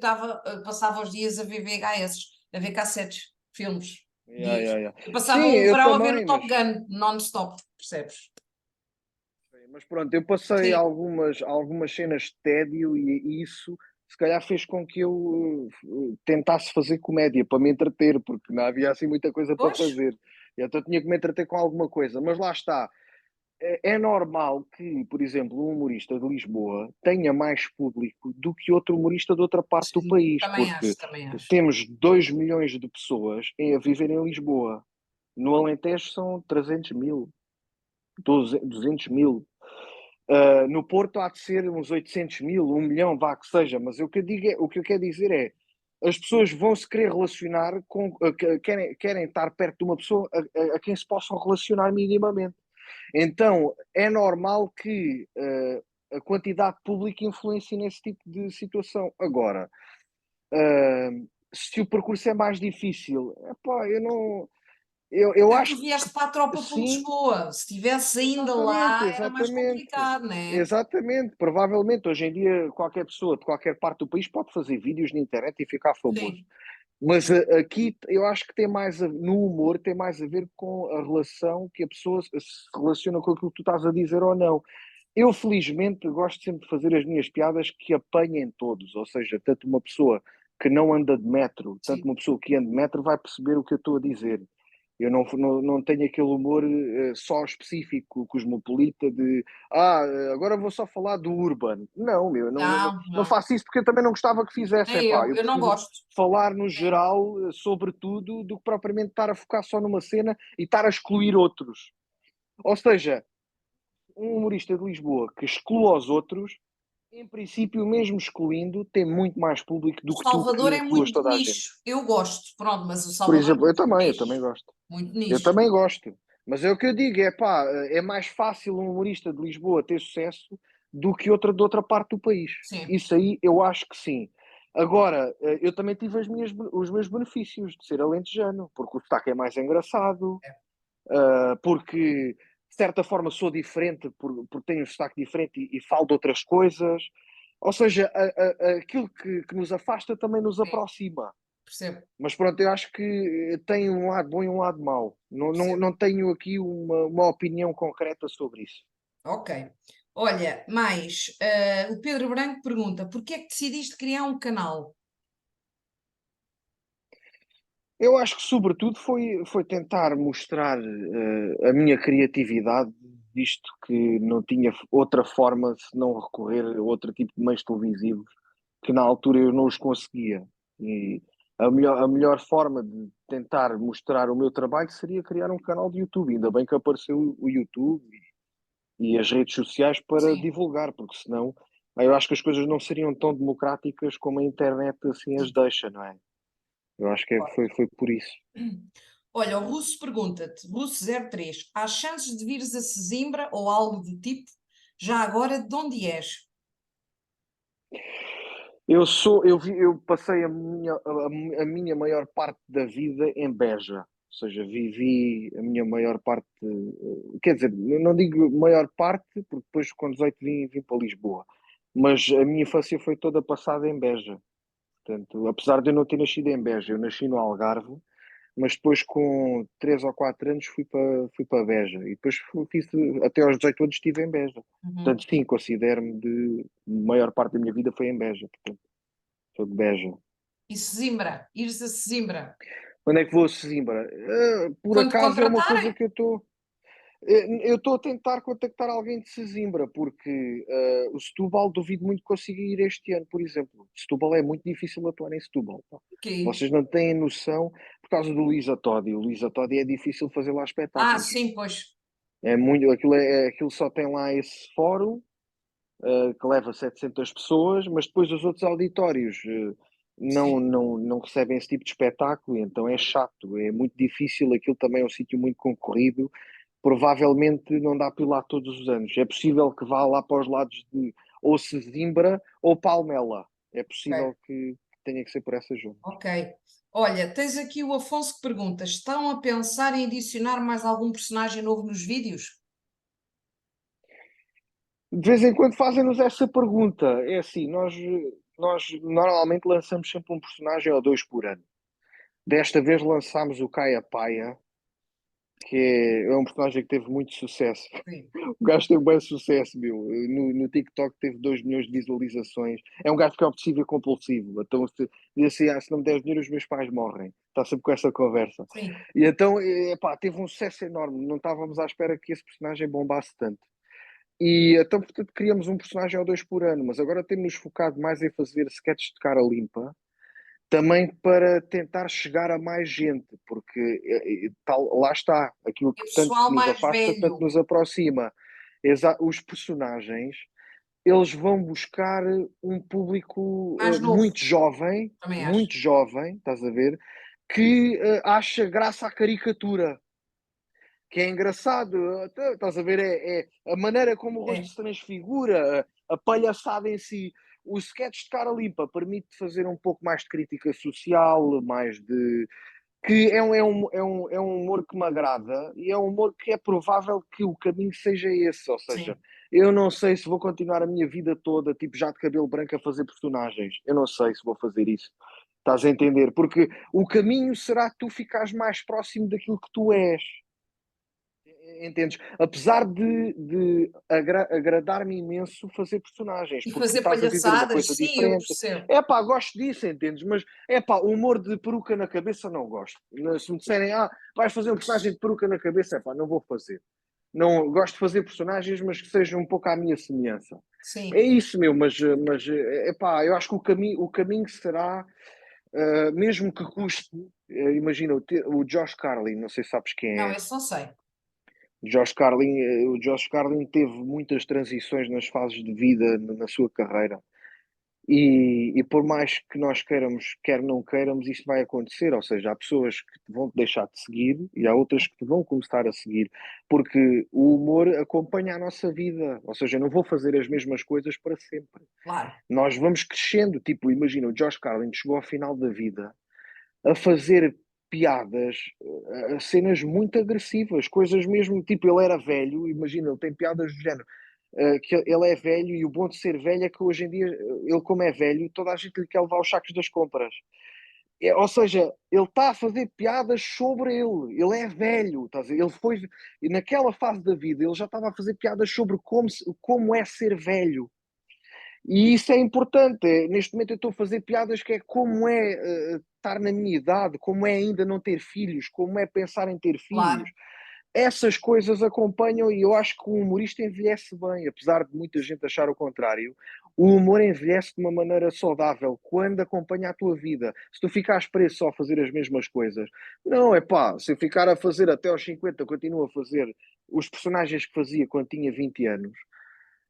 passava os dias a ver VHS, a ver cassetes, filmes, dias. yeah. Eu Sim, passava o eu verão a ver o também, Top Gun, non-stop, percebes? mas pronto, eu passei Sim, algumas cenas de tédio e isso se calhar fez com que eu tentasse fazer comédia para me entreter, porque não havia assim muita coisa para pois, fazer. E então tinha que me entreter com alguma coisa. Mas lá está, é normal que, por exemplo, um humorista de Lisboa tenha mais público do que outro humorista de outra parte do sim, país, também porque acho, também acho. temos 2 milhões de pessoas a viver em Lisboa. No Alentejo são 300 mil, 200 mil. No Porto há de ser uns 800 mil, 1 milhão, vá que seja, mas o que eu quero dizer é as pessoas vão se querer relacionar com, querem estar perto de uma pessoa a quem se possam relacionar minimamente. Então é normal que a quantidade de público influencie nesse tipo de situação. Agora, se o percurso é mais difícil, epá, eu não. Eu É que acho tu vieste que para a tropa por sim. Lisboa, se estivesse ainda Exatamente, lá era mais exatamente. complicado, né? Exatamente. Provavelmente hoje em dia qualquer pessoa de qualquer parte do país pode fazer vídeos na internet e ficar famoso. Sim, Mas aqui eu acho que tem mais no humor tem mais a ver com a relação que a pessoa se relaciona com aquilo que tu estás a dizer ou não. Eu felizmente gosto sempre de fazer as minhas piadas que apanhem todos, ou seja, tanto uma pessoa que não anda de metro, tanto sim. uma pessoa que anda de metro vai perceber o que eu estou a dizer. Eu não tenho aquele humor só específico, cosmopolita, de agora vou só falar do urban. Não, meu, Não, não não. faço isso porque eu também não gostava que fizessem. Nem Pá, eu, eu eu não prefiro gosto. falar no geral sobre tudo do que propriamente estar a focar só numa cena e estar a excluir outros. Ou seja, um humorista de Lisboa que exclua os outros, em princípio, mesmo excluindo, tem muito mais público O do que tu Salvador que é incluas muito toda a gente. nicho. Eu gosto, pronto, mas o Por Salvador é exemplo, eu muito também, eu também nicho. gosto. Muito Eu nicho. também gosto. Mas é o que eu digo, é pá, é mais fácil um humorista de Lisboa ter sucesso do que outra de outra parte do país. Sim. Isso aí eu acho que sim. Agora, eu também tive os meus benefícios de ser alentejano, porque o sotaque é mais engraçado, porque de certa forma sou diferente, porque tenho um sotaque diferente e falo de outras coisas. Ou seja, aquilo que nos afasta também nos Sim, aproxima. percebo, Mas pronto, eu acho que tem um lado bom e um lado mau. percebo. Não tenho aqui uma opinião concreta sobre isso. Ok. Olha, mais, o Pedro Branco pergunta: porquê é que decidiste criar um canal? Eu acho que, sobretudo, foi tentar mostrar a minha criatividade, visto que não tinha outra forma se não recorrer a outro tipo de meios televisivos, que na altura eu não os conseguia. E a melhor forma de tentar mostrar o meu trabalho seria criar um canal de YouTube. Ainda bem que apareceu o YouTube e as redes sociais para Sim, divulgar, porque senão eu acho que as coisas não seriam tão democráticas como a internet assim as deixa, não é? Eu acho que claro. foi por isso. Olha, o Russo pergunta-te, Russo 03, há chances de vires a Sesimbra ou algo do tipo? Já agora, de onde és? Eu passei a minha maior parte da vida em Beja, ou seja, vivi a minha maior parte, quer dizer, eu não digo maior parte, porque depois com 18 vim para Lisboa, mas a minha infância foi toda passada em Beja. Portanto, apesar de eu não ter nascido em Beja, eu nasci no Algarve, mas depois com 3 ou 4 anos fui para Beja e depois até aos 18 anos estive em Beja. Uhum. Portanto, sim, considero-me de a maior parte da minha vida foi em Beja, portanto, sou de Beja. E Sesimbra? Ires a Sesimbra? Quando é que vou a Sesimbra? Por Quando te acaso é uma contratarem? coisa que eu estou a tentar contactar alguém de Sesimbra, porque o Setúbal duvido muito que consiga ir este ano, por exemplo. Setúbal é muito difícil atuar em Setúbal, pá. Quê? Vocês não têm noção por causa do Luís Todi. O Luís Todi é difícil fazer lá Ah, espetáculos. sim, pois. É muito, aquilo só tem lá esse fórum, que leva 700 pessoas, mas depois os outros auditórios Sim. não recebem esse tipo de espetáculo, e então é chato, é muito difícil. Aquilo também é um sítio muito concorrido. Provavelmente não dá para ir lá todos os anos. É possível que vá lá para os lados de ou Sesimbra ou Palmela. É Ok. possível que tenha que ser por essas zonas. Ok. Olha, tens aqui o Afonso que pergunta: estão a pensar em adicionar mais algum personagem novo nos vídeos? De vez em quando fazem-nos essa pergunta. É assim, nós normalmente lançamos sempre um personagem ou dois por ano. Desta vez lançámos o Caia Paia, que é um personagem que teve muito sucesso. Sim. O gajo teve bem sucesso, meu. No TikTok teve 2 milhões de visualizações. É um gajo que é obsessivo e compulsivo. Então, diz assim, se não me der dinheiro, os meus pais morrem. Está sempre com essa conversa. Sim. E então, epá, teve um sucesso enorme. Não estávamos à espera que esse personagem bombasse tanto. E então, portanto, criamos um personagem ou dois por ano, mas agora temos focado mais em fazer sketches de cara limpa, também para tentar chegar a mais gente, porque lá está, aquilo E que tanto pessoal nos mais afasta, tanto velho, nos aproxima. Os personagens, eles vão buscar um público mais novo, também acho. muito jovem, estás a ver, que acha graça à caricatura, que é engraçado, estás a ver, é a maneira como o rosto É, se transfigura, a palhaçada em si. O sketch de cara limpa permite fazer um pouco mais de crítica social, mais de. Que é um humor que me agrada e é um humor que é provável que o caminho seja esse. Ou seja, sim. eu não sei se vou continuar a minha vida toda, tipo, já de cabelo branco a fazer personagens. Eu não sei se vou fazer isso. Estás a entender? Porque o caminho será tu ficares mais próximo daquilo que tu és. Entendes? Apesar de agradar-me imenso fazer personagens, E porque fazer estás a dizer uma palhaçadas, coisa sim, eu diferente. percebo. É pá, gosto disso, entendes? Mas é pá, o humor de peruca na cabeça não gosto. Se me disserem, vais fazer um personagem de peruca na cabeça, é pá, não vou fazer. Não, gosto de fazer personagens, mas que sejam um pouco à minha semelhança. É Sim. isso, meu, mas é pá, eu acho que o caminho será, mesmo que custe, imagina, o Josh Carlin, não sei se sabes quem Não, é. esse não sei. O Josh Carlin teve muitas transições nas fases de vida na sua carreira. E por mais que nós queiramos, quer não queiramos, isto vai acontecer. Ou seja, há pessoas que te vão te deixar de seguir e há outras que te vão começar a seguir, porque o humor acompanha a nossa vida. Ou seja, eu não vou fazer as mesmas coisas para sempre. Claro. Nós vamos crescendo. Tipo, imagina, o Josh Carlin chegou ao final da vida a fazer piadas, a cenas muito agressivas, coisas mesmo, tipo, ele era velho, imagina, ele tem piadas do género, que ele é velho e o bom de ser velho é que hoje em dia, ele como é velho, toda a gente lhe quer levar os sacos das compras. Ou seja, ele está a fazer piadas sobre ele é velho, estás a ver? Ele foi, e naquela fase da vida, ele já estava a fazer piadas sobre como é ser velho. E isso é importante. Neste momento eu estou a fazer piadas que é como é estar na minha idade, como é ainda não ter filhos, como é pensar em ter filhos. Claro. Essas coisas acompanham e eu acho que o humorista envelhece bem, apesar de muita gente achar o contrário. O humor envelhece de uma maneira saudável quando acompanha a tua vida. Se tu ficares preso só a fazer as mesmas coisas, não, é pá, se eu ficar a fazer até aos 50, continuo a fazer os personagens que fazia quando tinha 20 anos,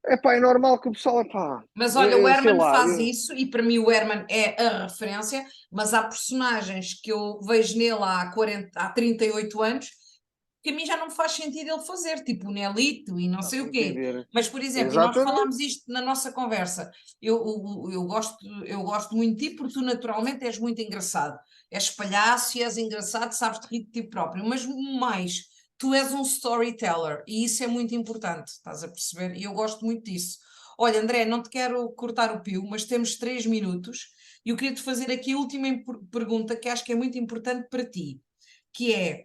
é pá, é normal que o pessoal, é pá, Mas olha, o sei Herman lá, faz isso e para mim o Herman é a referência, mas há personagens que eu vejo nele há 40, há 38 anos que a mim já não faz sentido ele fazer, tipo o Nelito e não não, sei estou o a quê. entender. Mas, por exemplo, e nós Exatamente. falámos isto na nossa conversa, eu gosto muito de ti porque tu naturalmente és muito engraçado. És palhaço e és engraçado, sabes de rir de ti próprio, mas mais, tu és um storyteller e isso é muito importante, estás a perceber? E eu gosto muito disso. Olha, André, não te quero cortar o pio, mas temos 3 minutos e eu queria te fazer aqui a última pergunta que acho que é muito importante para ti, que é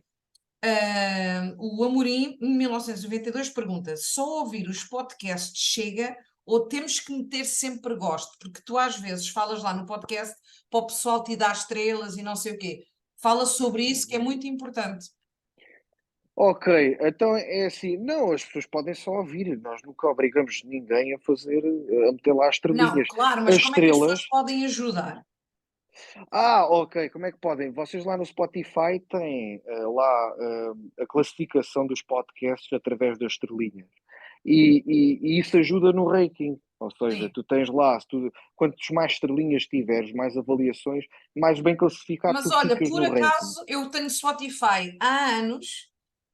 o Amorim, em 1992, pergunta: só ouvir os podcasts chega ou temos que meter sempre gosto? Porque tu às vezes falas lá no podcast para o pessoal te dar estrelas e não sei o quê. Fala sobre isso que é Uhum. muito importante. Ok, então é assim, não, as pessoas podem só ouvir, nós nunca obrigamos ninguém a fazer, a meter lá as Não, estrelinhas. claro, mas As como é que as pessoas estrelas, podem ajudar? ok, como é que podem? Vocês lá no Spotify têm lá a classificação dos podcasts através das estrelinhas. E isso ajuda no ranking. Ou seja, Sim. tu tens lá, se tu, quantos mais estrelinhas tiveres, mais avaliações, mais bem classificado Mas tu olha, ficas por no ranking. acaso eu tenho Spotify há anos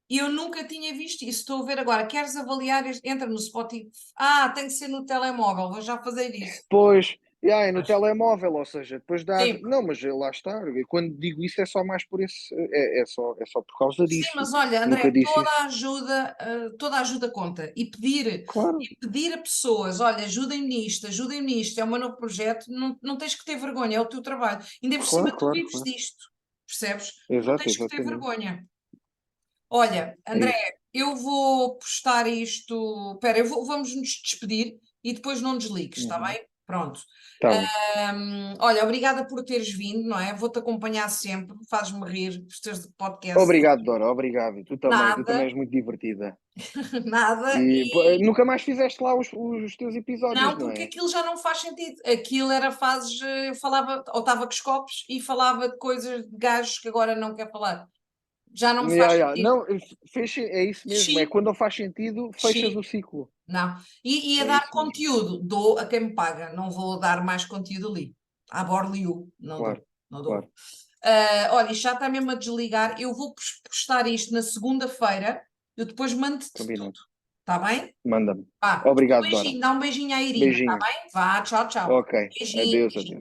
e eu nunca tinha visto isso. Estou a ver agora. Queres avaliar? Entra no Spotify. Ah, tem que ser no telemóvel. Vou já fazer isso. Pois, é no Pois. telemóvel, ou seja, depois dás. Sim, Não, mas lá está. Quando digo isso é só mais por esse. É só por causa sim, disso. mas olha, Nunca André, disse isso. toda a ajuda conta. Claro, E pedir a pessoas, olha, ajudem-me nisto, é o meu novo projeto, não, não tens que ter vergonha, é o teu trabalho. Ainda por cima claro, tu claro, vives claro. disto, percebes? Não Exato, tens que ter exatamente. vergonha. Olha, É André, isso. eu vou postar isto. Espera, vamos nos despedir e depois não desligues, está Uhum. bem? Pronto. Tá bem. Olha, obrigada por teres vindo, não é? Vou-te acompanhar sempre, fazes-me rir, os teus podcasts. Obrigado, Dora, obrigado. Tu também Nada, és muito divertida. nada. E nunca mais fizeste lá os teus episódios, Não, não porque é? aquilo já não faz sentido. Aquilo era fases, eu falava, ou estava com os copos e falava de coisas de gajos que agora não quer falar. Já não me faz Yeah, yeah. sentido. Não, é isso mesmo. É Xi, quando não faz sentido, fechas xi. o ciclo. Não. E a É dar isso mesmo. conteúdo, dou a quem me paga, não vou dar mais conteúdo ali. À Borliu, não dou, Claro, não claro. dou. Olha, isto já está mesmo a desligar. Eu vou postar isto na segunda-feira, eu depois mando-te tudo, Combinado. está bem? Manda-me. Vá, um Obrigado, Dora. beijinho, dá um beijinho à Irina, está Beijinho. bem? Vá, tchau, tchau. Ok. Beijinho, Adeus, beijinho, adeus. beijinho.